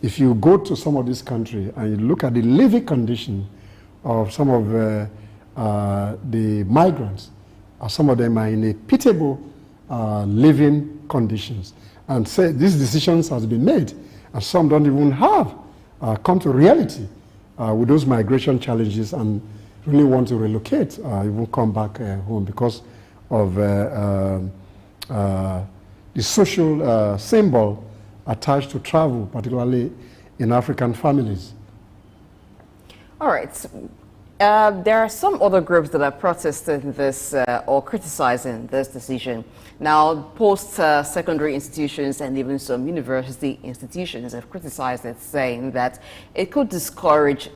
if you go to some of these countries and you look at the living condition of some of the migrants, some of them are in a pitiable living conditions. And say these decisions has been made, and some don't even have come to reality with those migration challenges and really want to relocate, even come back home because of the social symbol attached to travel, particularly in African families. All right. There are some other groups that are protesting this or criticizing this decision. Now, post-secondary institutions and even some university institutions have criticized it, saying that it could discourage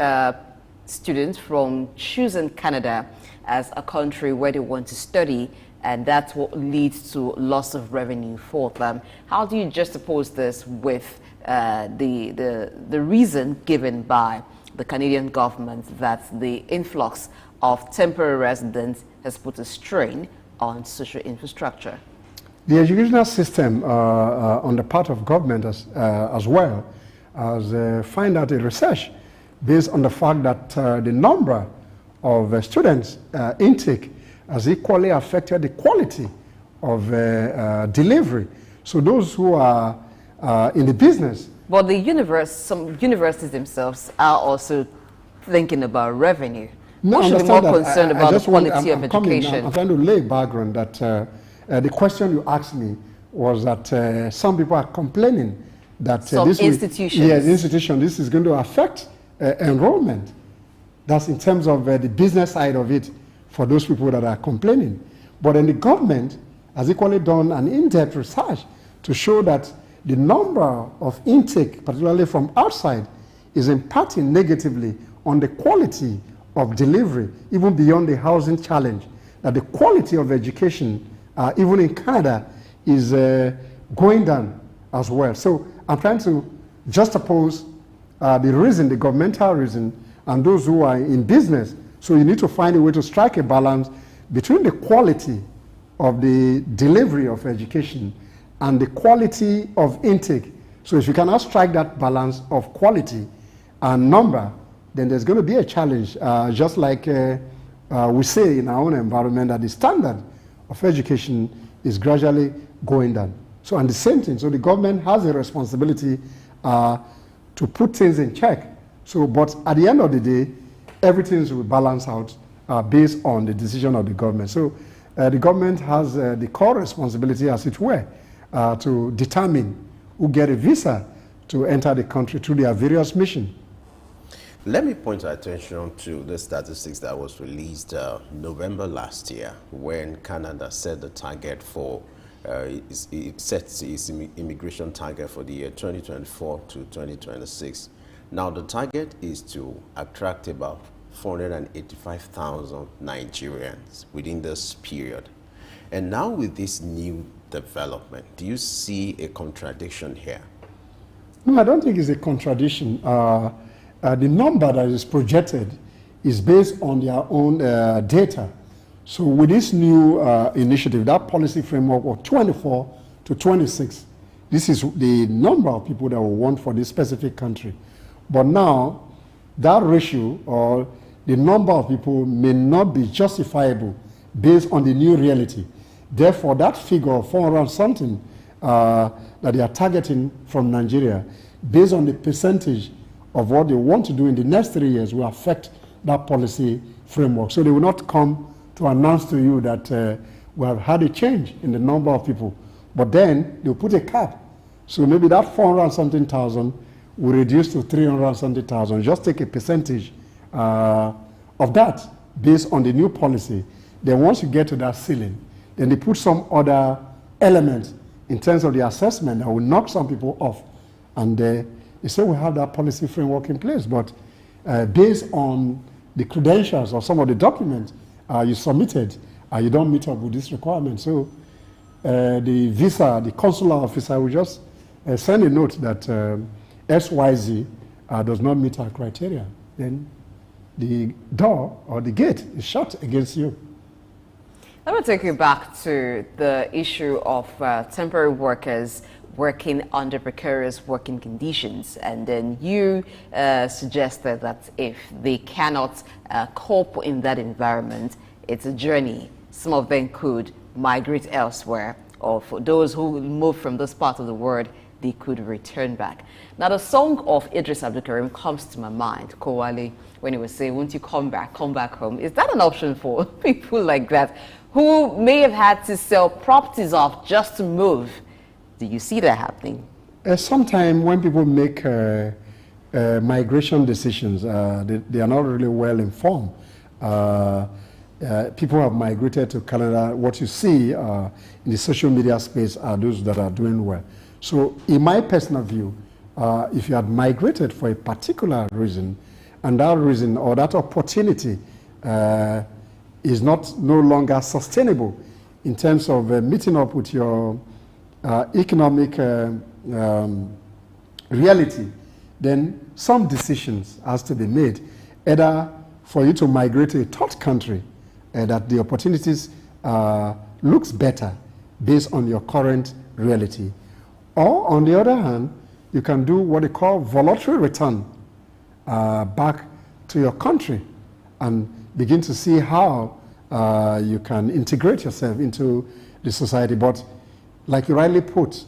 students from choosing Canada as a country where they want to study, and that's what leads to loss of revenue for them. How do you juxtapose this with the reason given by the Canadian government that the influx of temporary residents has put a strain on social infrastructure? The educational system on the part of government as well as find out a research based on the fact that the number of students intake has equally affected the quality of delivery. So those who are in the business. But some universities themselves are also thinking about revenue. No, we should be more concerned about the quality of education. I'm trying to lay background that the question you asked me was that some people are complaining that this is going to affect enrollment. That's in terms of the business side of it for those people that are complaining. But then the government has equally done an in-depth research to show that the number of intake, particularly from outside, is impacting negatively on the quality of delivery, even beyond the housing challenge. That the quality of education, even in Canada, is going down as well. So I'm trying to juxtapose the reason, the governmental reason, and those who are in business. So you need to find a way to strike a balance between the quality of the delivery of education and the quality of intake. So if you cannot strike that balance of quality and number, then there's going to be a challenge. Just like we say in our own environment, that the standard of education is gradually going down. So, and the same thing, so the government has a responsibility to put things in check. So, but at the end of the day, everything will balance out based on the decision of the government. So the government has the core responsibility, as it were, to determine who get a visa to enter the country through their various missions. Let me point our attention to the statistics that was released November last year, when Canada set the target for, it sets its immigration target for the year 2024 to 2026. Now the target is to attract about 485,000 Nigerians within this period. And now with this new development, do you see a contradiction here? No, I don't think it's a contradiction. The number that is projected is based on their own data. So with this new initiative, that policy framework of 24 to 26, this is the number of people that we want for this specific country. But now, that ratio or the number of people may not be justifiable based on the new reality. Therefore, that figure of 400 something that they are targeting from Nigeria, based on the percentage of what they want to do in the next 3 years, will affect that policy framework. So they will not come to announce to you that we have had a change in the number of people, but then they'll put a cap. So maybe that 400 something thousand will reduce to 300 something thousand. Just take a percentage of that based on the new policy. Then once you get to that ceiling, then they put some other elements in terms of the assessment that will knock some people off. And they say we have that policy framework in place, but based on the credentials or some of the documents you submitted, you don't meet up with this requirement. So the visa, the consular officer will just send a note that XYZ does not meet our criteria. Then the door or the gate is shut against you. Let me take you back to the issue of temporary workers working under precarious working conditions. And then you suggested that if they cannot cope in that environment, it's a journey. Some of them could migrate elsewhere, or for those who move from this part of the world, they could return back. Now, the song of Idris Abdulkarim comes to my mind, Kowale, when he was saying, won't you come back home? Is that an option for people like that who may have had to sell properties off just to move? Do you see that happening? Sometimes when people make migration decisions, they are not really well informed. People have migrated to Canada. What you see in the social media space are those that are doing well. So in my personal view, if you had migrated for a particular reason, and that reason or that opportunity is no longer sustainable in terms of meeting up with your economic reality, then some decisions has to be made, either for you to migrate to a third country that the opportunities looks better based on your current reality, or on the other hand, you can do what they call voluntary return back to your country and begin to see how you can integrate yourself into the society. But like you rightly put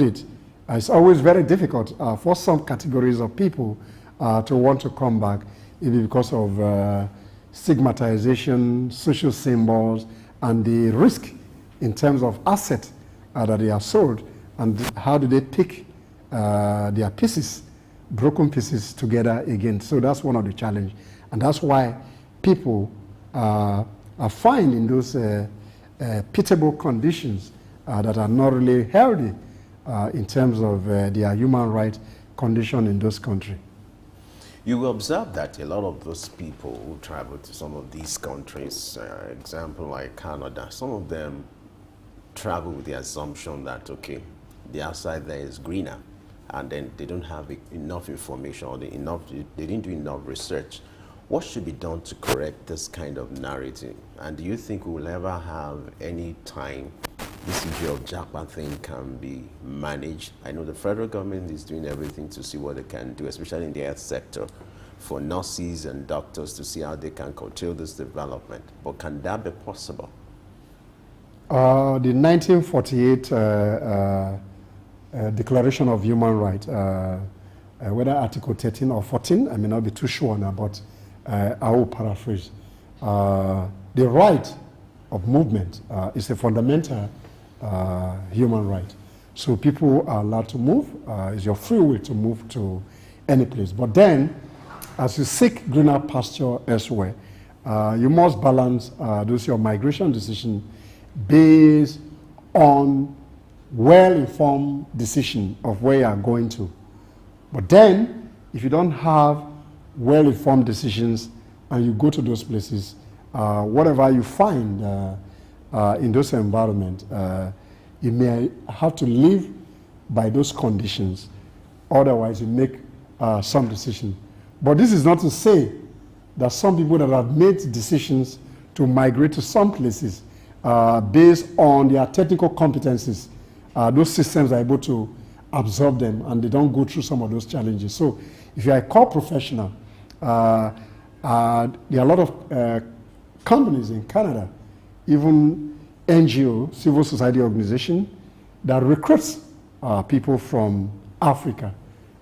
it, it's always very difficult for some categories of people to want to come back, maybe because of stigmatization, social symbols, and the risk in terms of assets that they are sold, and how do they pick their pieces, broken pieces, together again. So that's one of the challenges, and that's why people are finding those pitiable conditions that are not really healthy in terms of their human rights condition in those countries. You will observe that a lot of those people who travel to some of these countries, example like Canada, some of them travel with the assumption that, okay, the outside there is greener, and then they don't have enough information, or they didn't do enough research. What should be done to correct this kind of narrative? And do you think we will ever have any time this issue of Japa thing can be managed? I know the federal government is doing everything to see what they can do, especially in the health sector, for nurses and doctors to see how they can curtail this development. But can that be possible? The 1948 Declaration of Human Rights, whether Article 13 or 14, I may not be too sure now, but I will paraphrase. The right of movement is a fundamental human right. So people are allowed to move. It's your free will to move to any place. But then, as you seek greener pasture elsewhere, you must balance your migration decision based on well-informed decision of where you are going to. But then, if you don't have well-informed decisions and you go to those places, whatever you find in those environments, you may have to live by those conditions. Otherwise, you make some decision. But this is not to say that some people that have made decisions to migrate to some places based on their technical competencies, those systems are able to absorb them and they don't go through some of those challenges. So if you're a core professional, there are a lot of companies in Canada, even NGO, civil society organization, that recruits people from Africa.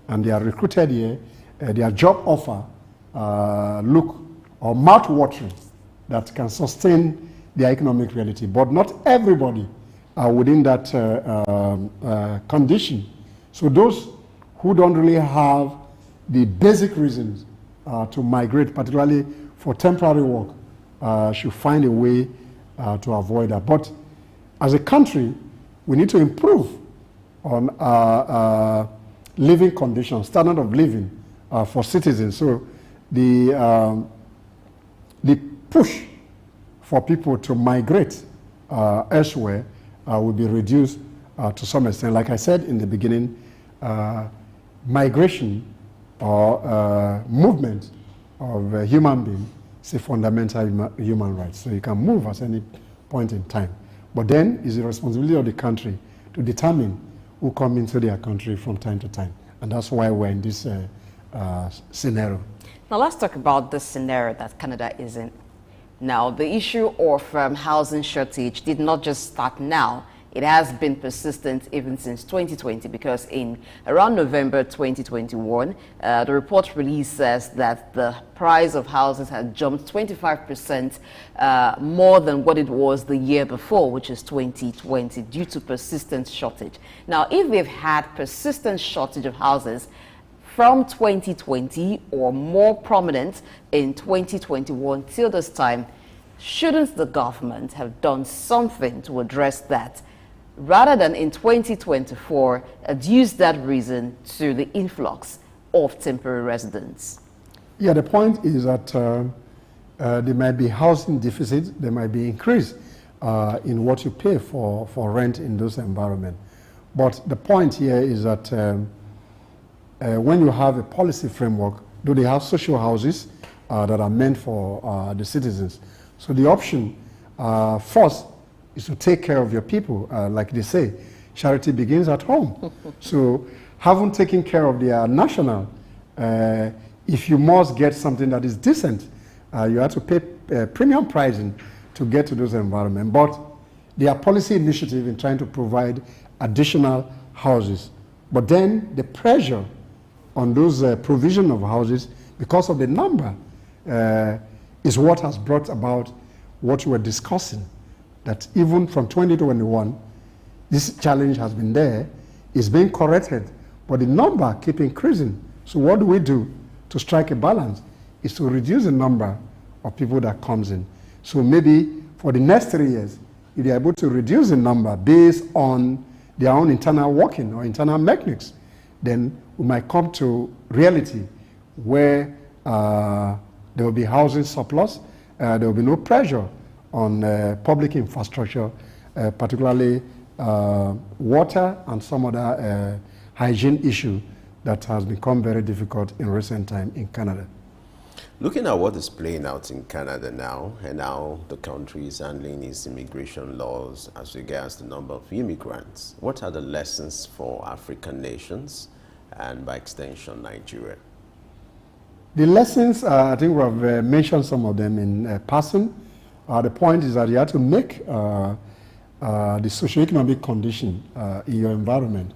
And they are recruited here. Their job offer look or mouth-watering that can sustain their economic reality. But not everybody are within that condition. So those who don't really have the basic reasons to migrate, particularly for temporary work, should find a way to avoid that. But as a country, we need to improve on living conditions, standard of living for citizens. So the push for people to migrate elsewhere will be reduced to some extent. Like I said in the beginning, migration or movement of a human being is a fundamental human right. So you can move at any point in time. But then it's the responsibility of the country to determine who come into their country from time to time. And that's why we're in this scenario. Now let's talk about the scenario that Canada is in. Now, the issue of housing shortage did not just start now. It has been persistent even since 2020, because in around November 2021, the report released says that the price of houses had jumped 25% more than what it was the year before, which is 2020, due to persistent shortage. Now, if we've had persistent shortage of houses from 2020 or more prominent in 2021 till this time, shouldn't the government have done something to address that, rather than in 2024 use that reason to the influx of temporary residents? Yeah, the point is that there might be housing deficit, there might be increase in what you pay for rent in those environments. But the point here is that when you have a policy framework, do they have social houses that are meant for the citizens? So the option first is to take care of your people. Like they say, charity begins at home. So having taken care of their national, if you must get something that is decent, you have to pay premium pricing to get to those environments. But there are policy initiatives in trying to provide additional houses. But then the pressure on those provision of houses, because of the number, is what has brought about what we were discussing. That even from 2021, this challenge has been there, is being corrected, but the number keeps increasing. So what do we do to strike a balance? Is to reduce the number of people that comes in. So maybe for the next 3 years, if they are able to reduce the number based on their own internal working or internal mechanics, then we might come to reality where there will be housing surplus, there will be no pressure on public infrastructure, particularly water and some other hygiene issue that has become very difficult in recent time in Canada. Looking at what is playing out in Canada now, and how the country is handling its immigration laws as regards the number of immigrants, what are the lessons for African nations and by extension Nigeria? The lessons, I think we have mentioned some of them in passing. The point is that you have to make the socio-economic condition in your environment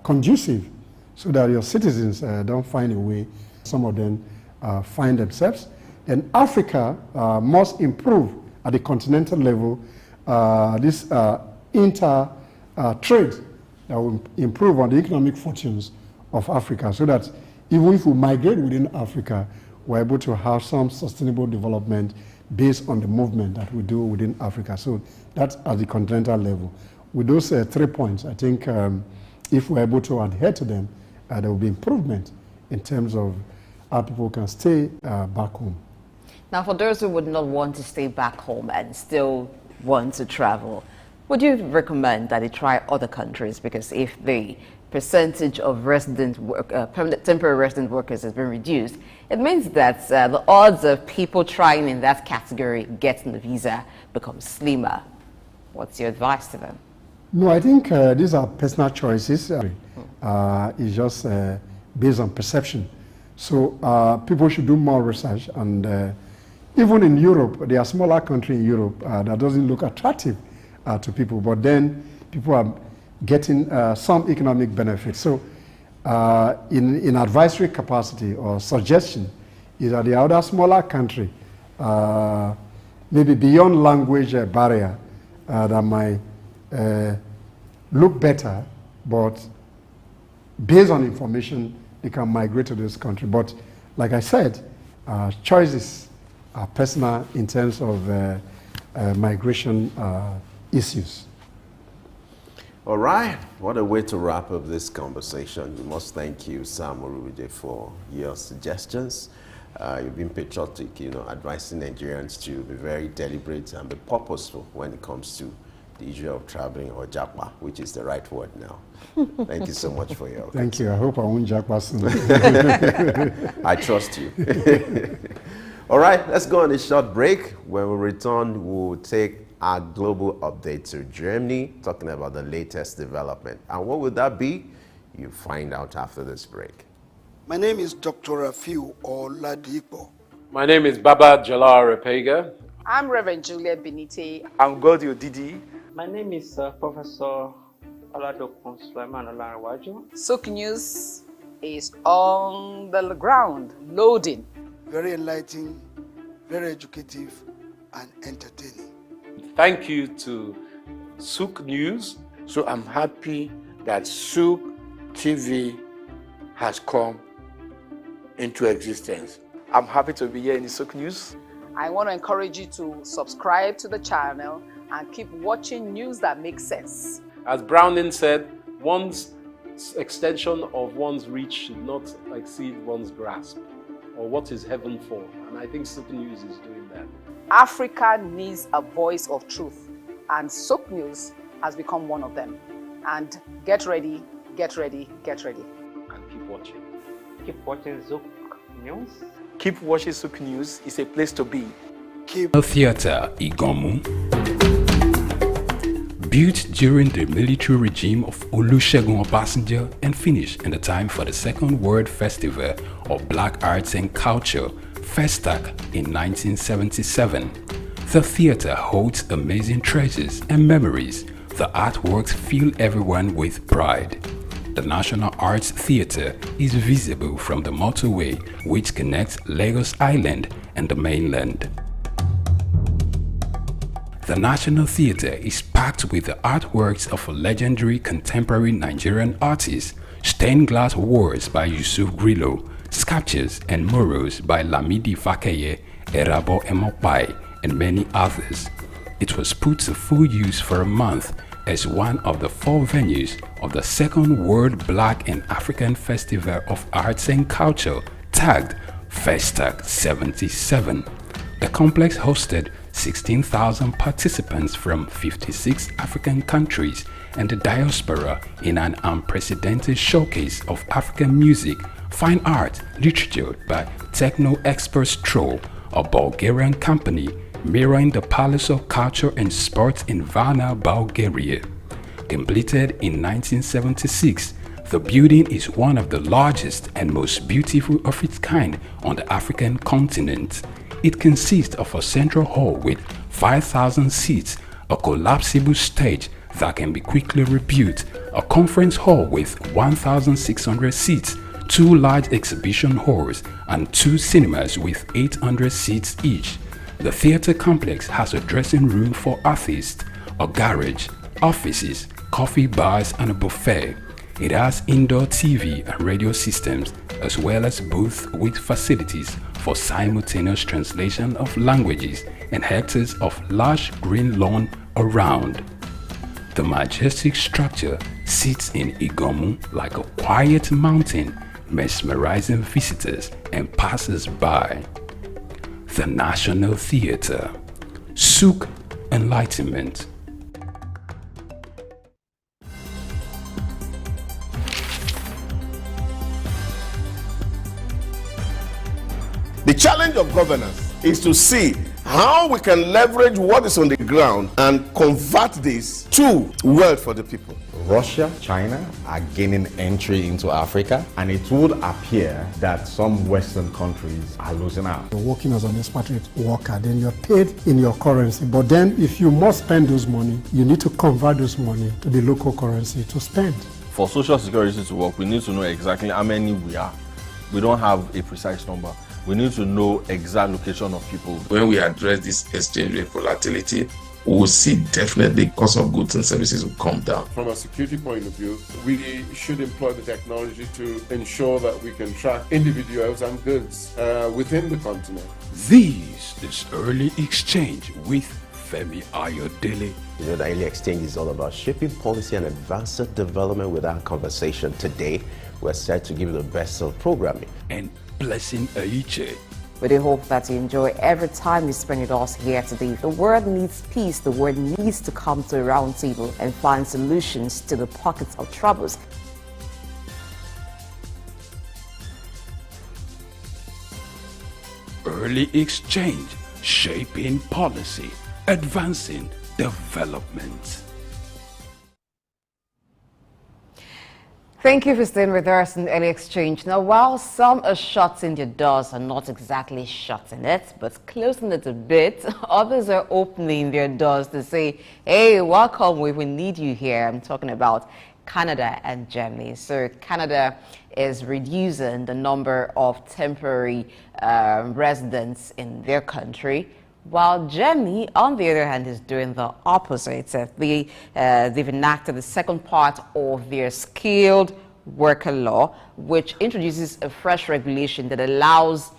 conducive so that your citizens don't find a way, some of them find themselves. And Africa must improve at the continental level this inter-trade that will improve on the economic fortunes of Africa so that even if we migrate within Africa, we're able to have some sustainable development based on the movement that we do within Africa. So that's at the continental level. With those 3 points, I think if we're able to adhere to them, there will be improvement in terms of how people can stay back home. Now, for those who would not want to stay back home and still want to travel, would you recommend that they try other countries? Because if the percentage of resident temporary resident workers has been reduced, it means that the odds of people trying in that category getting the visa becomes slimmer. What's your advice to them? No, I think these are personal choices. It's just based on perception. So people should do more research. And even in Europe, there are smaller countries in Europe that doesn't look attractive to people. But then people are getting some economic benefits. So in advisory capacity or suggestion is that the other smaller country, maybe beyond language barrier, that might look better, but based on information, they can migrate to this country. But like I said, choices are personal in terms of migration issues. All right, what a way to wrap up this conversation. We must thank you, Sam Orubide, for your suggestions. You've been patriotic, advising Nigerians to be very deliberate and be purposeful when it comes to the issue of traveling, or japa, which is the right word now. Thank you so much for your help. Thank you. I hope I won't japa soon. I trust you. All right, let's go on a short break. When we return, we'll take our global update to Germany, talking about the latest development. And what would that be? You'll find out after this break. My name is Dr. Rafiu Oladipo. My name is Baba Jalal Repega. I'm Reverend Juliet Benite. I'm Godi Odidi. My name is Professor Oladokun Sulaiman Olarawaju. SOUQ News is on the ground, loading. Very enlightening, very educative, and entertaining. Thank you to SOUQ News. So I'm happy that SOUQ TV has come into existence. I'm happy to be here in the SOUQ News. I want to encourage you to subscribe to the channel and keep watching news that makes sense. As Browning said, one's extension of one's reach should not exceed one's grasp, or what is heaven for. And I think SOUQ News is doing that. Africa needs a voice of truth, and SOUQ News has become one of them. And get ready, get ready, get ready. And keep watching. Keep watching SOUQ News. Keep watching SOUQ News. It's a place to be. A theater, Igomu. Built during the military regime of Olusegun Obasanjo and finished in the time for the Second World Festival of Black Arts and Culture, FESTAC, in 1977. The theater holds amazing treasures and memories. The artworks fill everyone with pride. The National Arts Theatre is visible from the motorway which connects Lagos Island and the mainland. The National Theatre is packed with the artworks of a legendary contemporary Nigerian artist, stained glass walls by Yusuf Grillo, sculptures and murals by Lamidi Fakeye, Erabo Emopai, and many others. It was put to full use for a month as one of the 4 venues of the second World Black and African Festival of Arts and Culture, tagged FESTAC 77. The complex hosted 16,000 participants from 56 African countries and the diaspora in an unprecedented showcase of African music, fine art, literature by Techno Experts Troll, a Bulgarian company mirroring the Palace of Culture and Sports in Varna, Bulgaria. Completed in 1976, the building is one of the largest and most beautiful of its kind on the African continent. It consists of a central hall with 5,000 seats, a collapsible stage that can be quickly rebuilt, a conference hall with 1,600 seats, 2 large exhibition halls, and 2 cinemas with 800 seats each. The theater complex has a dressing room for artists, a garage, offices, coffee bars, and a buffet. It has indoor TV and radio systems, as well as booths with facilities for simultaneous translation of languages and hectares of lush green lawn around. The majestic structure sits in Igomu like a quiet mountain, mesmerizing visitors and passers-by. The National Theatre, SOUQ Enlightenment. The challenge of governance is to see how we can leverage what is on the ground and convert this to wealth for the people. Russia, China are gaining entry into Africa, and it would appear that some Western countries are losing out. You're working as an expatriate worker, then you're paid in your currency. But then if you must spend those money, you need to convert those money to the local currency to spend. For Social Security to work, we need to know exactly how many we are. We don't have a precise number. We need to know exact location of people. When we address this exchange rate volatility, we will see definitely cost of goods and services will come down. From a security point of view, we should employ the technology to ensure that we can track individuals and goods within the continent. This is Early Exchange with Femi Ayodele. You know, the Early Exchange is all about shaping policy and advancing development. With our conversation today, we're set to give you the best of programming. And Blessing Aiche. We do hope that you enjoy every time you spend with us here today. The world needs peace. The world needs to come to a round table and find solutions to the pockets of troubles. Early Exchange, shaping policy, advancing development. Thank you for staying with us in Early Exchange. Now, while some are shutting their doors, are not exactly shutting it, but closing it a bit, others are opening their doors to say, hey, welcome, we will need you here. I'm talking about Canada and Germany. So Canada is reducing the number of temporary residents in their country, while Germany, on the other hand, is doing the opposite. They've enacted the second part of their skilled worker law, which introduces a fresh regulation that allows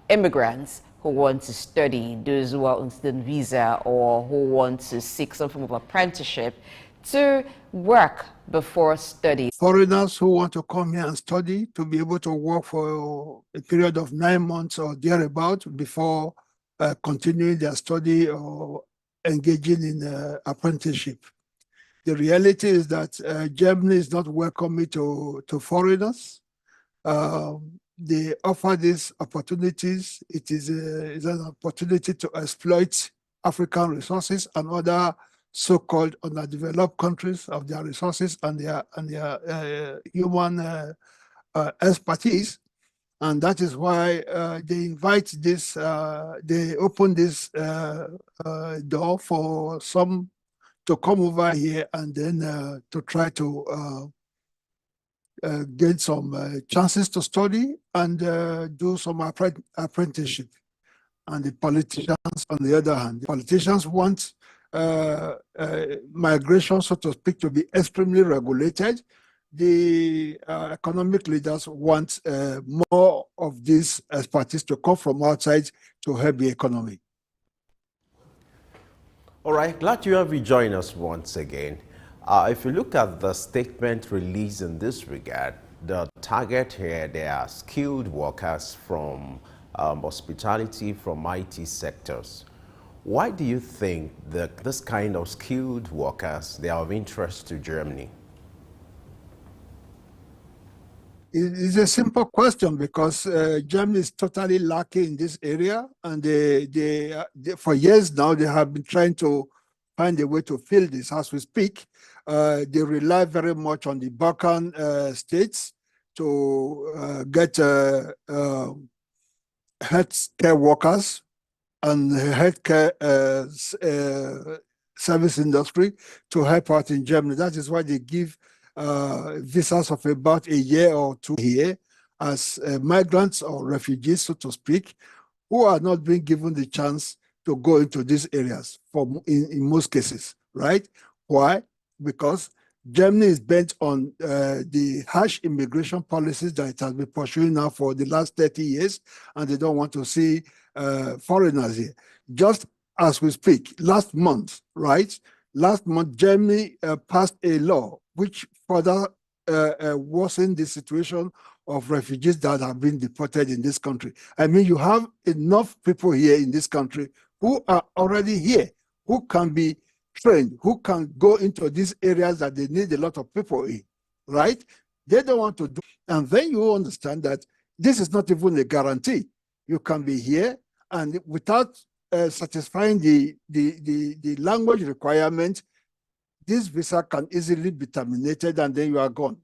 immigrants who want to study, those who are on student visa or who want to seek some form of apprenticeship, to work before study. Foreigners who want to come here and study to be able to work for a period of 9 months or thereabout before continuing their study or engaging in apprenticeship. The reality is that Germany is not welcoming to foreigners. They offer these opportunities. It is an opportunity to exploit African resources and other so-called underdeveloped countries of their resources and their human expertise. And that is why they invite this, they open this door for some to come over here and then to try to get some chances to study and do some apprenticeship. And the politicians, on the other hand, the politicians want migration, so to speak, to be extremely regulated. The economic leaders want more of this expertise to come from outside to help the economy. All right, glad you have rejoined us once again. If you look at the statement released in this regard, the target here, they are skilled workers from hospitality, from IT sectors. Why do you think that this kind of skilled workers, they are of interest to Germany? It's a simple question because Germany is totally lacking in this area, and they for years now they have been trying to find a way to fill this. As we speak, they rely very much on the Balkan states to get healthcare workers and healthcare service industry to help out in Germany. That is why they give visas of about a year or two here as migrants or refugees, so to speak, who are not being given the chance to go into these areas in most cases, right? Why? Because Germany is bent on the harsh immigration policies that it has been pursuing now for the last 30 years, and they don't want to see foreigners here. Just as we speak, last month, right? Last month, Germany passed a law which further worsened the situation of refugees that have been deported in this country. I mean, you have enough people here in this country who are already here, who can be trained, who can go into these areas that they need a lot of people in, right? They don't want to do, and then you understand that this is not even a guarantee. You can be here and without satisfying the language requirement, this visa can easily be terminated and then you are gone.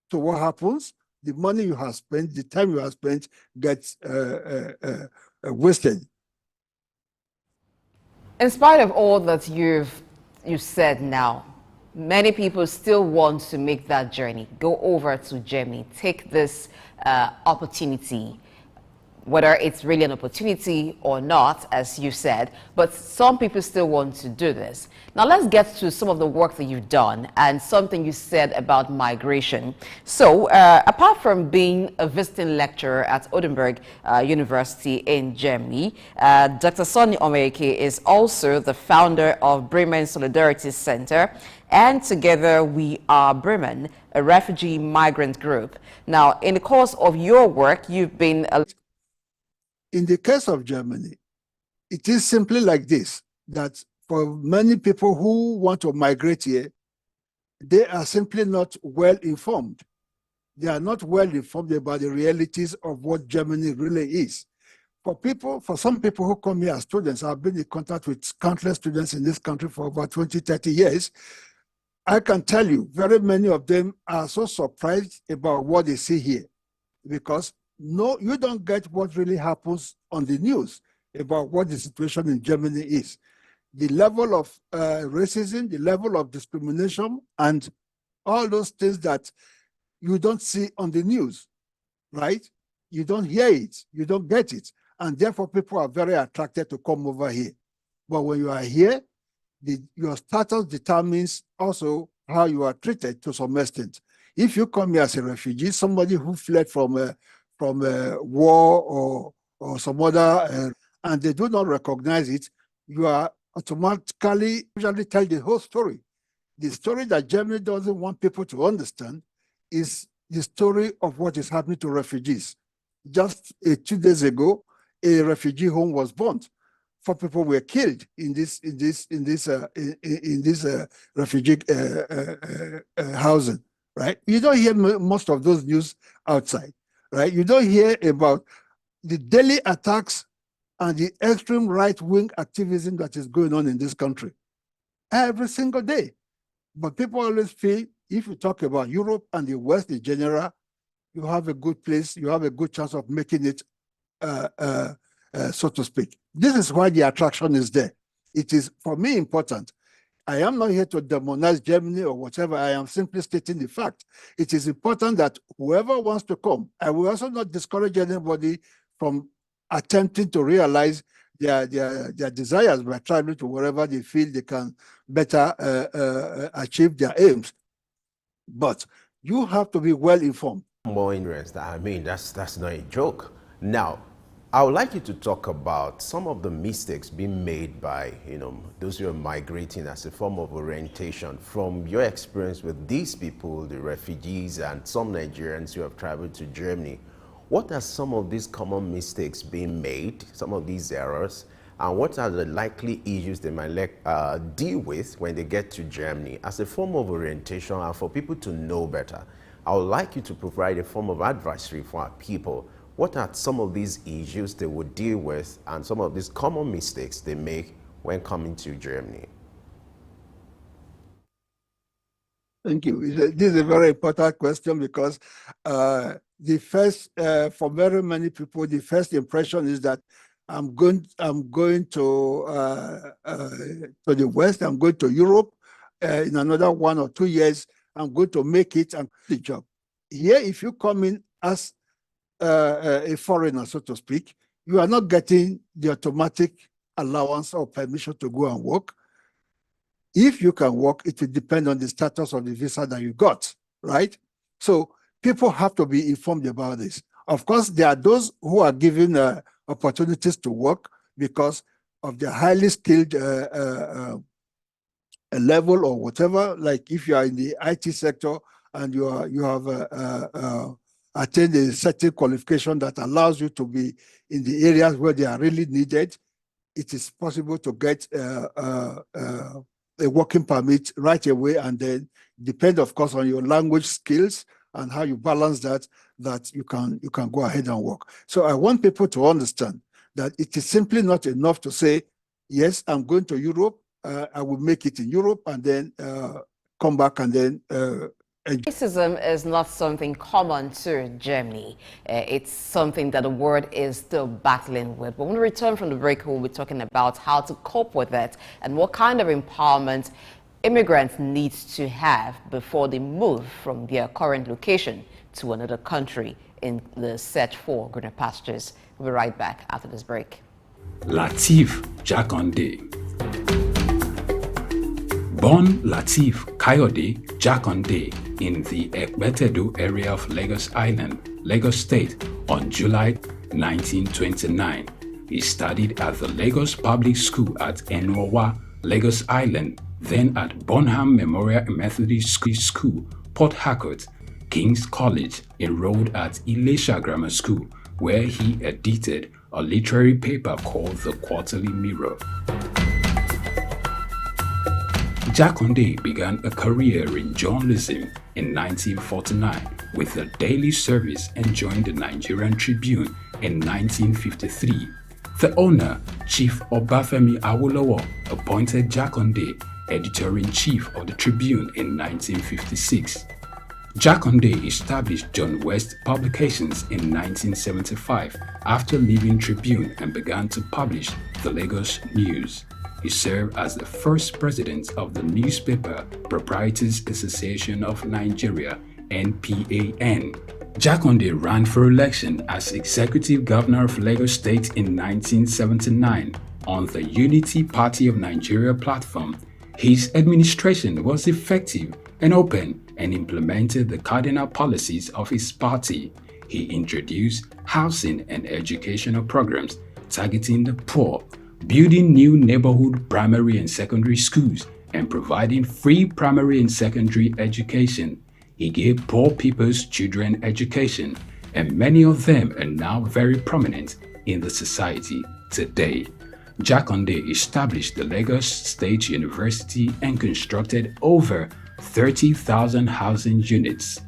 So what happens? The money you have spent, the time you have spent gets wasted. In spite of all that you've said now, many people still want to make that journey, go over to Germany, take this opportunity, whether it's really an opportunity or not, as you said, but some people still want to do this. Now let's get to some of the work that you've done and something you said about migration. So apart from being a visiting lecturer at Oldenburg University in Germany, Dr. Sonny Omerike is also the founder of Bremen Solidarity Center, and together we are Bremen, a refugee migrant group. Now, in the course of your work, you've been in the case of Germany, it is simply like this, that for many people who want to migrate here, they are simply not well informed. They are not well informed about the realities of what Germany really is. For some people who come here as students, I've been in contact with countless students in this country for about 20, 30 years. I can tell you, very many of them are so surprised about what they see here, because no, you don't get what really happens on the news about what the situation in Germany is. The level of racism, the level of discrimination, and all those things that you don't see on the news, right? You don't hear it, you don't get it. And therefore, people are very attracted to come over here. But when you are here, your status determines also how you are treated to some extent. If you come here as a refugee, somebody who fled from a war or some other, and they do not recognize it, you are automatically usually tell the whole story. The story that Germany doesn't want people to understand is the story of what is happening to refugees. Just 2 days ago, a refugee home was burnt. 4 people were killed in this refugee housing. Right? You don't hear most of those news outside. Right? You don't hear about the daily attacks and the extreme right-wing activism that is going on in this country every single day. But people always feel if you talk about Europe and the West in general, you have a good place, you have a good chance of making it, so to speak. This is why the attraction is there. It is, for me, important. I am not here to demonize Germany or whatever. I am simply stating the fact. It is important that whoever wants to come, I will also not discourage anybody from attempting to realize their desires by traveling to wherever they feel they can better achieve their aims. But you have to be well informed. More interest. I mean, that's not a joke. Now, I would like you to talk about some of the mistakes being made by, those who are migrating as a form of orientation. From your experience with these people, the refugees and some Nigerians who have traveled to Germany, what are some of these common mistakes being made, some of these errors, and what are the likely issues they might deal with when they get to Germany as a form of orientation and for people to know better? I would like you to provide a form of advisory for our people. What are some of these issues they would deal with and some of these common mistakes they make when coming to Germany? Thank you. This is a very important question because for very many people, the first impression is that I'm going to the West, I'm going to Europe. In another 1 or 2 years, I'm going to make it and the job. Here, if you come in as a foreigner, so to speak, you are not getting the automatic allowance or permission to go and work. If you can work, it will depend on the status of the visa that you got, right? So people have to be informed about this. Of course, there are those who are given opportunities to work because of their highly skilled level or whatever. Like if you are in the IT sector and you have attained a certain qualification that allows you to be in the areas where they are really needed, it is possible to get a working permit right away, and then depend, of course, on your language skills and how you balance that you can go ahead and work. So I want people to understand that it is simply not enough to say, yes, I'm going to Europe, I will make it in Europe, and then come back and then Racism is not something common to Germany. It's something that the world is still battling with. But when we return from the break, we'll be talking about how to cope with it and what kind of empowerment immigrants need to have before they move from their current location to another country in the search for greener pastures. We'll be right back after this break. Lateef Jakande. Born Lateef Kayode Jakande in the Ekbetedo area of Lagos Island, Lagos State, on July 1929. He studied at the Lagos Public School at Enowa, Lagos Island, then at Bonham Memorial Methodist School, Port Harcourt, King's College, enrolled at Ilesha Grammar School, where he edited a literary paper called The Quarterly Mirror. Jakande began a career in journalism in 1949 with a daily service and joined the Nigerian Tribune in 1953. The owner, Chief Obafemi Awolowo, appointed Jakande editor-in-chief of the Tribune in 1956. Jakande established John West Publications in 1975 after leaving Tribune and began to publish the Lagos News. He served as the first president of the Newspaper Proprietors Association of Nigeria, NPAN. Jakande ran for election as executive governor of Lagos State in 1979 on the Unity Party of Nigeria platform. His administration was effective and open and implemented the cardinal policies of his party. He introduced housing and educational programs targeting the poor, building new neighborhood primary and secondary schools, and providing free primary and secondary education. He gave poor people's children education, and many of them are now very prominent in the society today. Jakande established the Lagos State University and constructed over 30,000 housing units.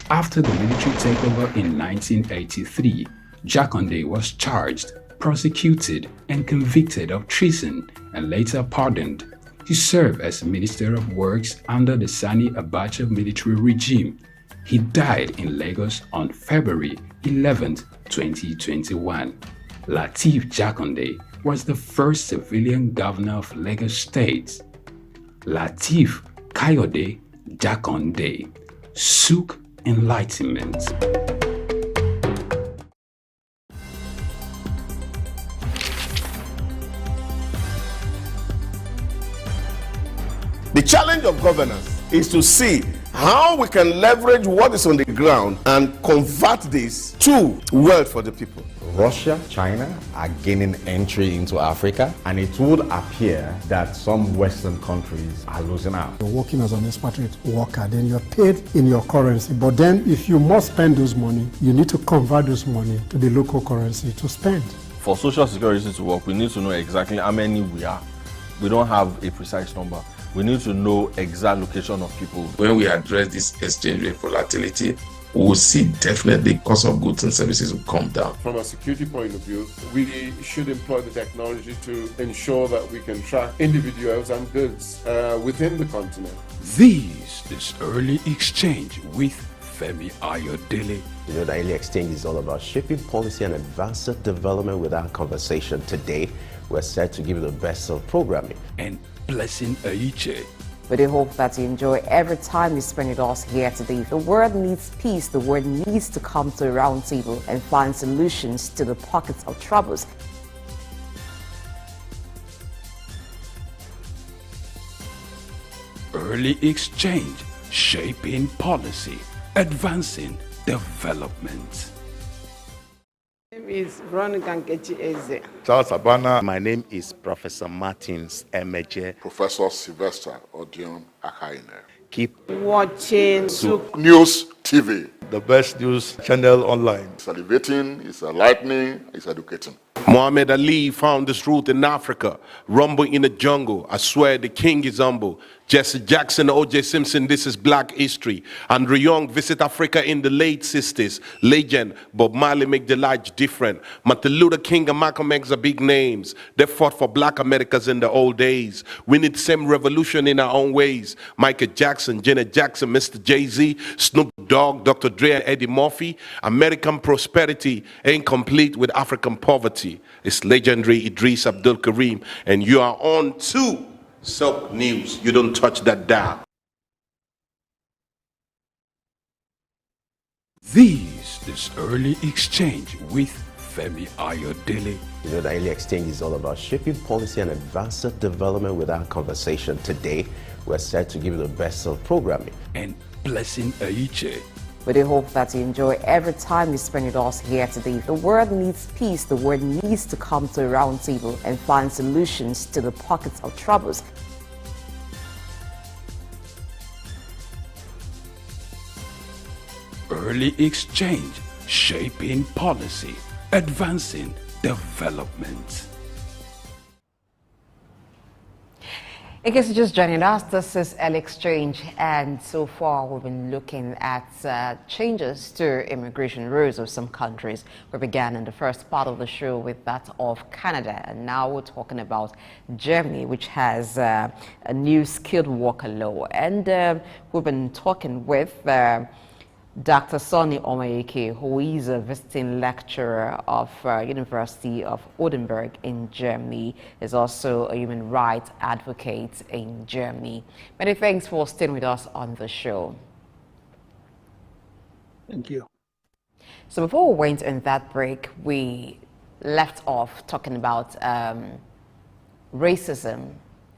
After the military takeover in 1983, Jakande was charged, prosecuted, and convicted of treason and later pardoned. He served as Minister of Works under the Sani Abacha military regime. He died in Lagos on February 11, 2021. Lateef Jakande was the first civilian governor of Lagos State. Lateef Kayode Jakande, SOUQ Enlightenment. The challenge of governance is to see how we can leverage what is on the ground and convert this to wealth for the people. Russia, China are gaining entry into Africa, and it would appear that some Western countries are losing out. You're working as an expatriate worker, then you're paid in your currency. But then if you must spend those money, you need to convert those money to the local currency to spend. For Social Security to work, we need to know exactly how many we are. We don't have a precise number. We need to know exact location of people. When we address this exchange rate volatility, we will see definitely cost of goods and services will come down. From a security point of view, we should employ the technology to ensure that we can track individuals and goods within the continent. This is Early Exchange with Femi Ayodele. You know, the Early Exchange is all about shaping policy and advancing development. With our conversation today, we're set to give you the best of programming. And Blessing Aiche. We do hope that you enjoy every time you spend with us here today. The world needs peace. The world needs to come to a round table and find solutions to the pockets of troubles. Early Exchange, shaping policy, advancing development. My name is Veronica Nkechi Eze. Charles Abana. My name is Professor Martins Emeje. Professor Sylvester Odion Akaine. Keep watching SOUQ News TV, the best news channel online. It's elevating, it's enlightening, it's educating. Muhammad Ali found this truth in Africa. Rumble in the jungle. I swear the king is humble. Jesse Jackson, O.J. Simpson, this is black history. Andrew Young visit Africa in the late 60s. Legend, Bob Marley make the life different. Martin Luther King and Malcolm X are big names. They fought for black Americans in the old days. We need the same revolution in our own ways. Michael Jackson, Janet Jackson, Mr. Jay-Z, Snoop Dogg, Dr. Dre and Eddie Murphy. American prosperity ain't complete with African poverty. It's legendary Idris Abdul Karim, and you are on to SOUQ News. You don't touch that dial. This is Early Exchange with Femi Ayodele. You know, the Early Exchange is all about shaping policy and advancing development. With our conversation today, we're set to give you the best of programming. And Blessing Aiche. We do hope that you enjoy every time you spend with us here today. The world needs peace. The world needs to come to a round table and find solutions to the pockets of troubles. Early Exchange, shaping policy, advancing development. In case you're just joining us, this is Early Exchange, and so far we've been looking at changes to immigration rules of some countries. We began in the first part of the show with that of Canada, and now we're talking about Germany, which has a new skilled worker law. And we've been talking with Dr. Sonny Omayeke, who is a visiting lecturer of University of Oldenburg in Germany, is also a human rights advocate in Germany. Many thanks for staying with us on the show. Thank you. So before we went in that break, we left off talking about racism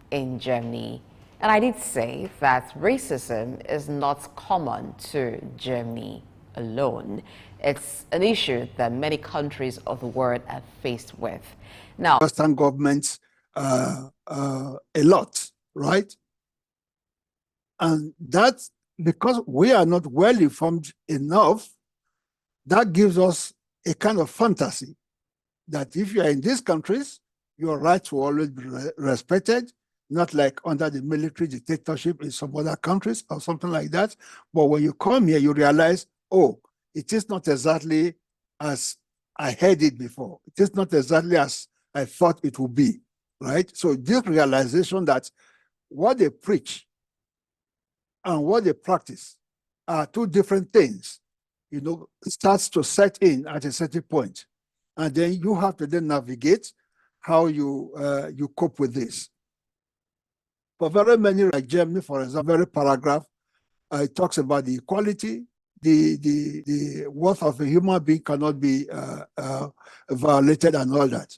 in Germany. And I did say that racism is not common to Germany alone. It's an issue that many countries of the world are faced with. Now, Western governments a lot, right? And that's because we are not well informed enough. That gives us a kind of fantasy that if you are in these countries, your rights will always be respected. Not like under the military dictatorship in some other countries or something like that. But when you come here, you realize, oh, it is not exactly as I heard it before. It is not exactly as I thought it would be, right? So this realization that what they preach and what they practice are two different things, starts to set in at a certain point. And then you have to then navigate how you cope with this. For very many, like Germany, for example, very paragraph, it talks about the equality, the worth of a human being cannot be violated and all that.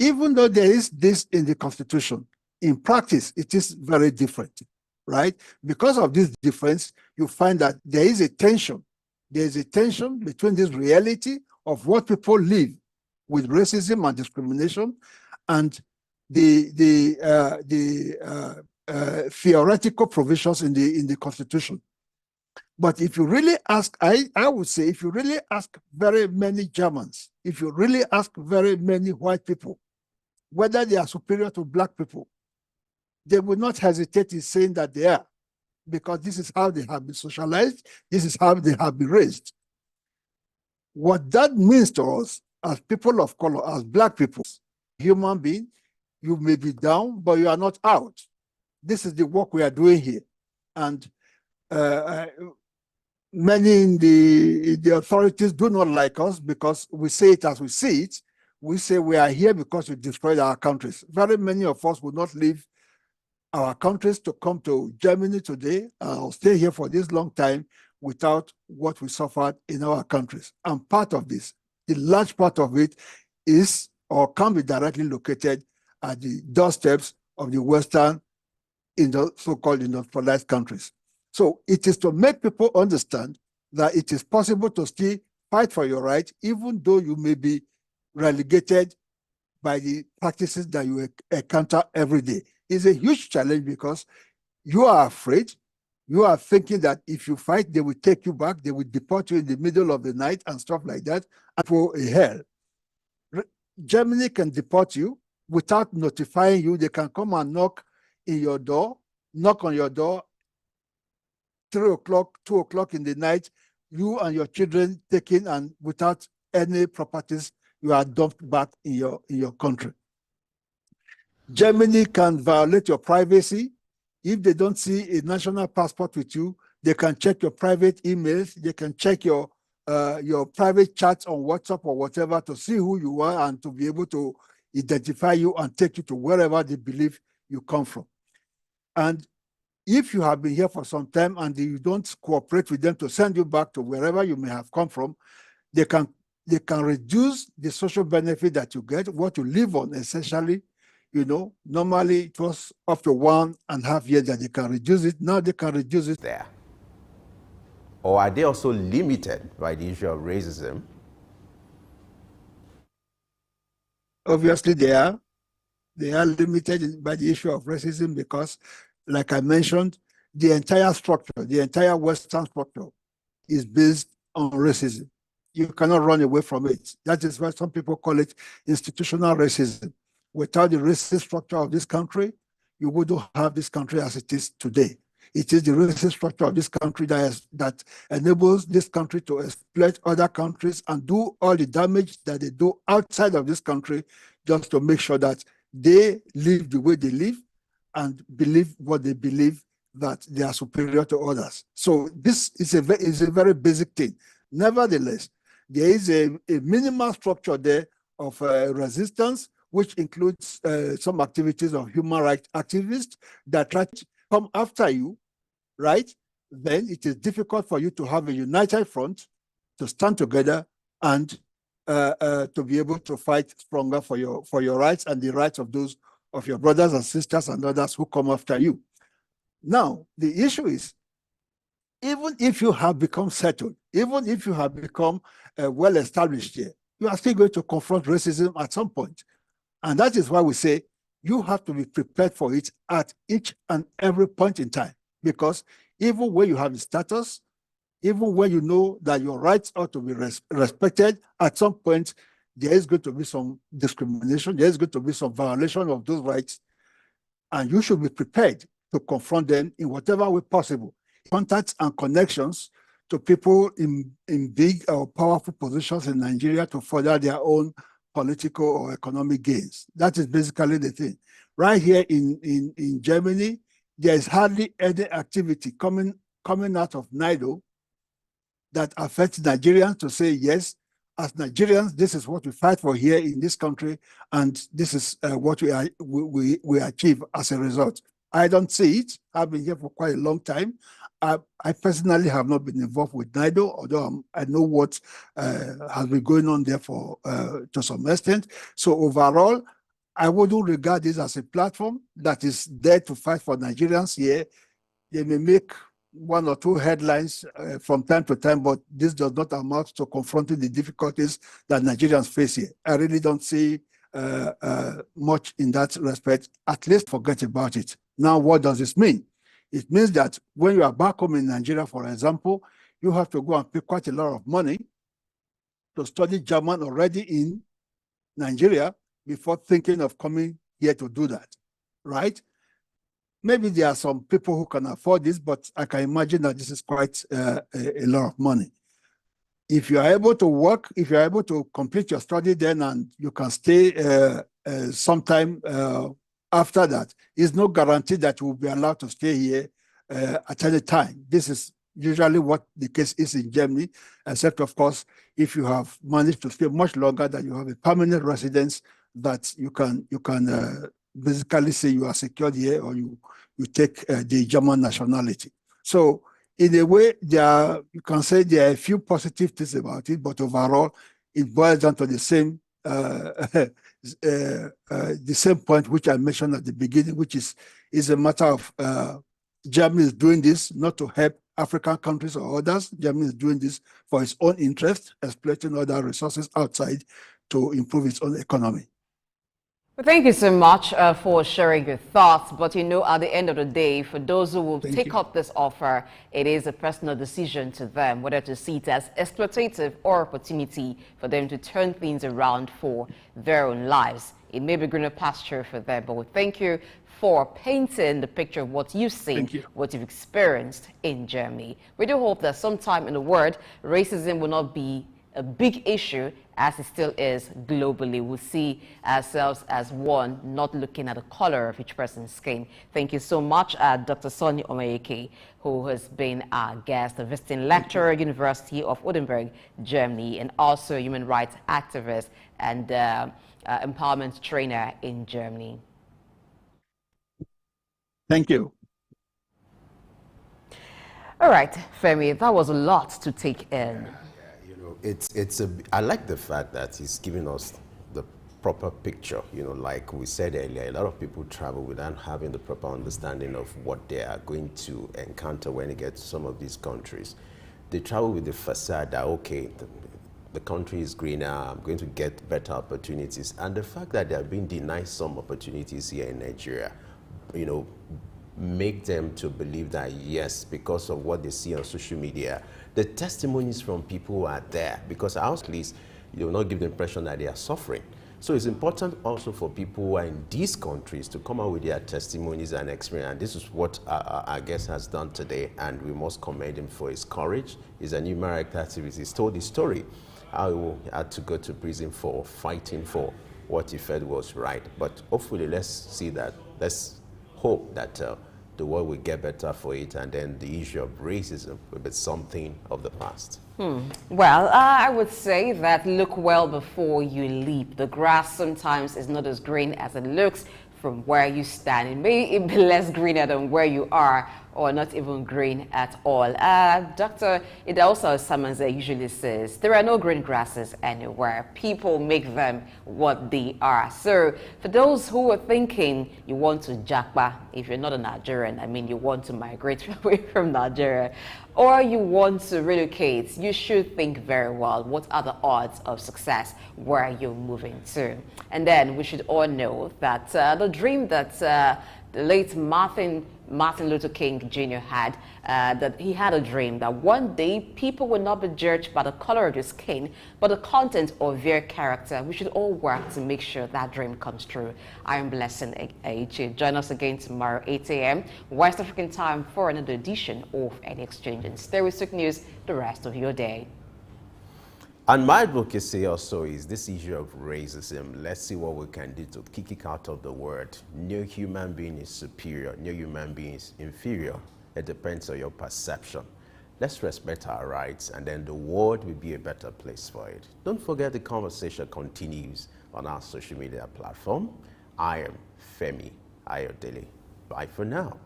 Even though there is this in the Constitution, in practice, it is very different, right? Because of this difference, you find that there is a tension. There is a tension between this reality of what people live with racism and discrimination, and the theoretical provisions in the Constitution. But if you really ask, I would say, if you really ask very many Germans, if you really ask very many white people, whether they are superior to black people, they will not hesitate in saying that they are, because this is how they have been socialized, this is how they have been raised. What that means to us as people of color, as black people, human being, you may be down, but you are not out. This is the work we are doing here. And many in the authorities do not like us because we say it as we see it. We say we are here because we destroyed our countries. Very many of us would not leave our countries to come to Germany today or stay here for this long time without what we suffered in our countries. And part of this, the large part of it, is or can be directly located at the doorsteps of the Western, so-called industrialized countries. So it is to make people understand that it is possible to still fight for your right, even though you may be relegated by the practices that you encounter every day. It's a huge challenge because you are afraid. You are thinking that if you fight, they will take you back, they will deport you in the middle of the night and stuff like that, and for a hell. Germany can deport you without notifying you. They can come and knock on your door, 3 o'clock, 2 o'clock in the night, you and your children taken, and without any properties, you are dumped back in your country. Germany can violate your privacy. If they don't see a national passport with you, they can check your private emails, they can check your private chats on WhatsApp or whatever to see who you are and to be able to identify you and take you to wherever they believe you come from. And if you have been here for some time and you don't cooperate with them to send you back to wherever you may have come from, they can reduce the social benefit that you get, what you live on essentially. You know, normally it was up to 1.5 years that they can reduce it. Now they can reduce it. There. Or are they also limited by the issue of racism? Obviously, they are. They are limited by the issue of racism because, like I mentioned, the entire structure, the entire Western structure is based on racism. You cannot run away from it. That is why some people call it institutional racism. Without the racist structure of this country, you wouldn't have this country as it is today. It is the racist structure of this country that enables this country to exploit other countries and do all the damage that they do outside of this country just to make sure that they live the way they live and believe what they believe, that they are superior to others. So this is a very basic thing. Nevertheless, there is a minimal structure there of resistance, which includes some activities of human rights activists that try to come after you, right? Then it is difficult for you to have a united front, to stand together and to be able to fight stronger for your rights and the rights of those of your brothers and sisters and others who come after you. Now, the issue is, even if you have become settled, even if you have become well established here, you are still going to confront racism at some point. And that is why we say you have to be prepared for it at each and every point in time. Because even when you have the status, even when you know that your rights ought to be respected, at some point, there is going to be some discrimination, there is going to be some violation of those rights, and you should be prepared to confront them in whatever way possible. Contacts and connections to people in big or powerful positions in Nigeria to further their own political or economic gains. That is basically the thing. Right here in Germany, there is hardly any activity coming out of NIDO that affects Nigerians to say, yes, as Nigerians, this is what we fight for here in this country, and this is what we achieve as a result. I don't see it. I've been here for quite a long time. I personally have not been involved with NIDO, although I know what has been going on there to some extent. So overall, I wouldn't regard this as a platform that is there to fight for Nigerians here. They may make one or two headlines from time to time, but this does not amount to confronting the difficulties that Nigerians face here. I really don't see much in that respect. At least forget about it. Now, what does this mean? It means that when you are back home in Nigeria, for example, you have to go and pay quite a lot of money to study German already in Nigeria before thinking of coming here to do that, right? Maybe there are some people who can afford this, but I can imagine that this is quite a lot of money. If you are able to work, if you are able to complete your study then and you can stay sometime after that, it's no guarantee that you will be allowed to stay here at any time. This is usually what the case is in Germany, except of course, if you have managed to stay much longer, that you have a permanent residence that you can basically say you are secured here, or you take the German nationality. So in a way, you can say there are a few positive things about it, but overall, it boils down to the same point which I mentioned at the beginning, which is a matter of Germany is doing this not to help African countries or others. Germany is doing this for its own interest, exploiting other resources outside to improve its own economy. Well, thank you so much for sharing your thoughts. But you know, at the end of the day, for those who will take up this offer, it is a personal decision to them whether to see it as exploitative or opportunity for them to turn things around for their own lives. It may be greener pasture for them, but we thank you for painting the picture of what you've seen, what you've experienced in Germany. We do hope that sometime in the world, racism will not be a big issue as it still is globally. We'll see ourselves as one, not looking at the color of each person's skin. Thank you so much, Dr. Sonny Omayeke, who has been our guest, a visiting lecturer, University of Wittenberg, Germany, and also a human rights activist and empowerment trainer in Germany. Thank you. All right, Femi, that was a lot to take in. I like the fact that he's giving us the proper picture. You know, like we said earlier, a lot of people travel without having the proper understanding of what they are going to encounter when they get to some of these countries. They travel with the facade that, okay, the country is greener, I'm going to get better opportunities. And the fact that they are being denied some opportunities here in Nigeria, you know, make them to believe that, yes, because of what they see on social media, the testimonies from people who are there, because at least you will not give the impression that they are suffering. So it's important also for people who are in these countries to come out with their testimonies and experience. And this is what our guest has done today, and we must commend him for his courage. He's a human rights activist. He's told his story, how he had to go to prison for fighting for what he felt was right. But hopefully, let's hope that the world will get better for it, and then the issue of racism will be something of the past. Well, I would say that look well before you leap. The grass sometimes is not as green as it looks from where you stand. It may be less greener than where you are, or not even green at all. Dr. Idaosa Samanze usually says, there are no green grasses anywhere. People make them what they are. So for those who are thinking you want to jackpot, if you're not a Nigerian, I mean you want to migrate away from Nigeria, or you want to relocate, you should think very well, what are the odds of success where you're moving to? And then we should all know that the dream that the late Martin Luther King Jr. had, that he had a dream that one day people will not be judged by the color of your skin, but the content of their character. We should all work to make sure that dream comes true. I am Blessing Aichi. Join us again tomorrow, 8 a.m. West African time for another edition of Any Exchange. And stay with SOUQ News the rest of your day. And my advocacy also is this issue of racism. Let's see what we can do to kick it out of the world. No human being is superior. No human being is inferior. It depends on your perception. Let's respect our rights, and then the world will be a better place for it. Don't forget the conversation continues on our social media platform. I am Femi Ayodele. Bye for now.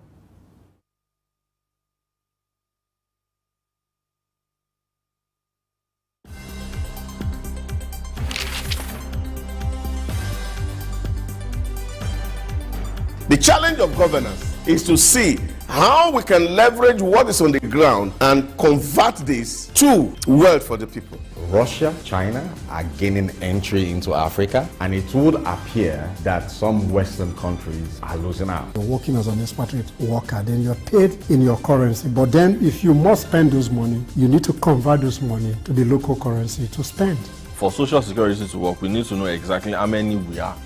The challenge of governance is to see how we can leverage what is on the ground and convert this to wealth for the people. Russia, China are gaining entry into Africa, and it would appear that some Western countries are losing out. You're working as an expatriate worker, then you're paid in your currency. But then if you must spend those money, you need to convert those money to the local currency to spend. For Social Security to work, we need to know exactly how many we are.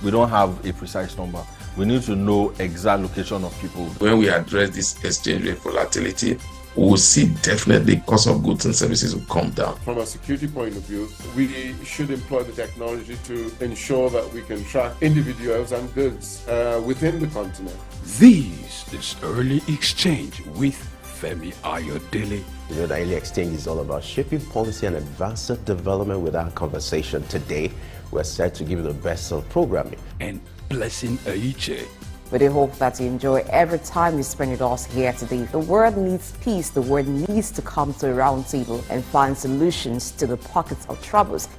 We don't have a precise number. We need to know exact location of people. When we address this exchange rate volatility, we will see definitely cost of goods and services will come down. From a security point of view, we should employ the technology to ensure that we can track individuals and goods within the continent. This is Early Exchange with Femi Ayodele. You know, the Early Exchange is all about shaping policy and advancing development with our conversation. Today, we're set to give you the best of programming. And Blessing Aiche. We do hope that you enjoy every time you spend with us here today. The world needs peace. The world needs to come to a round table and find solutions to the pockets of troubles.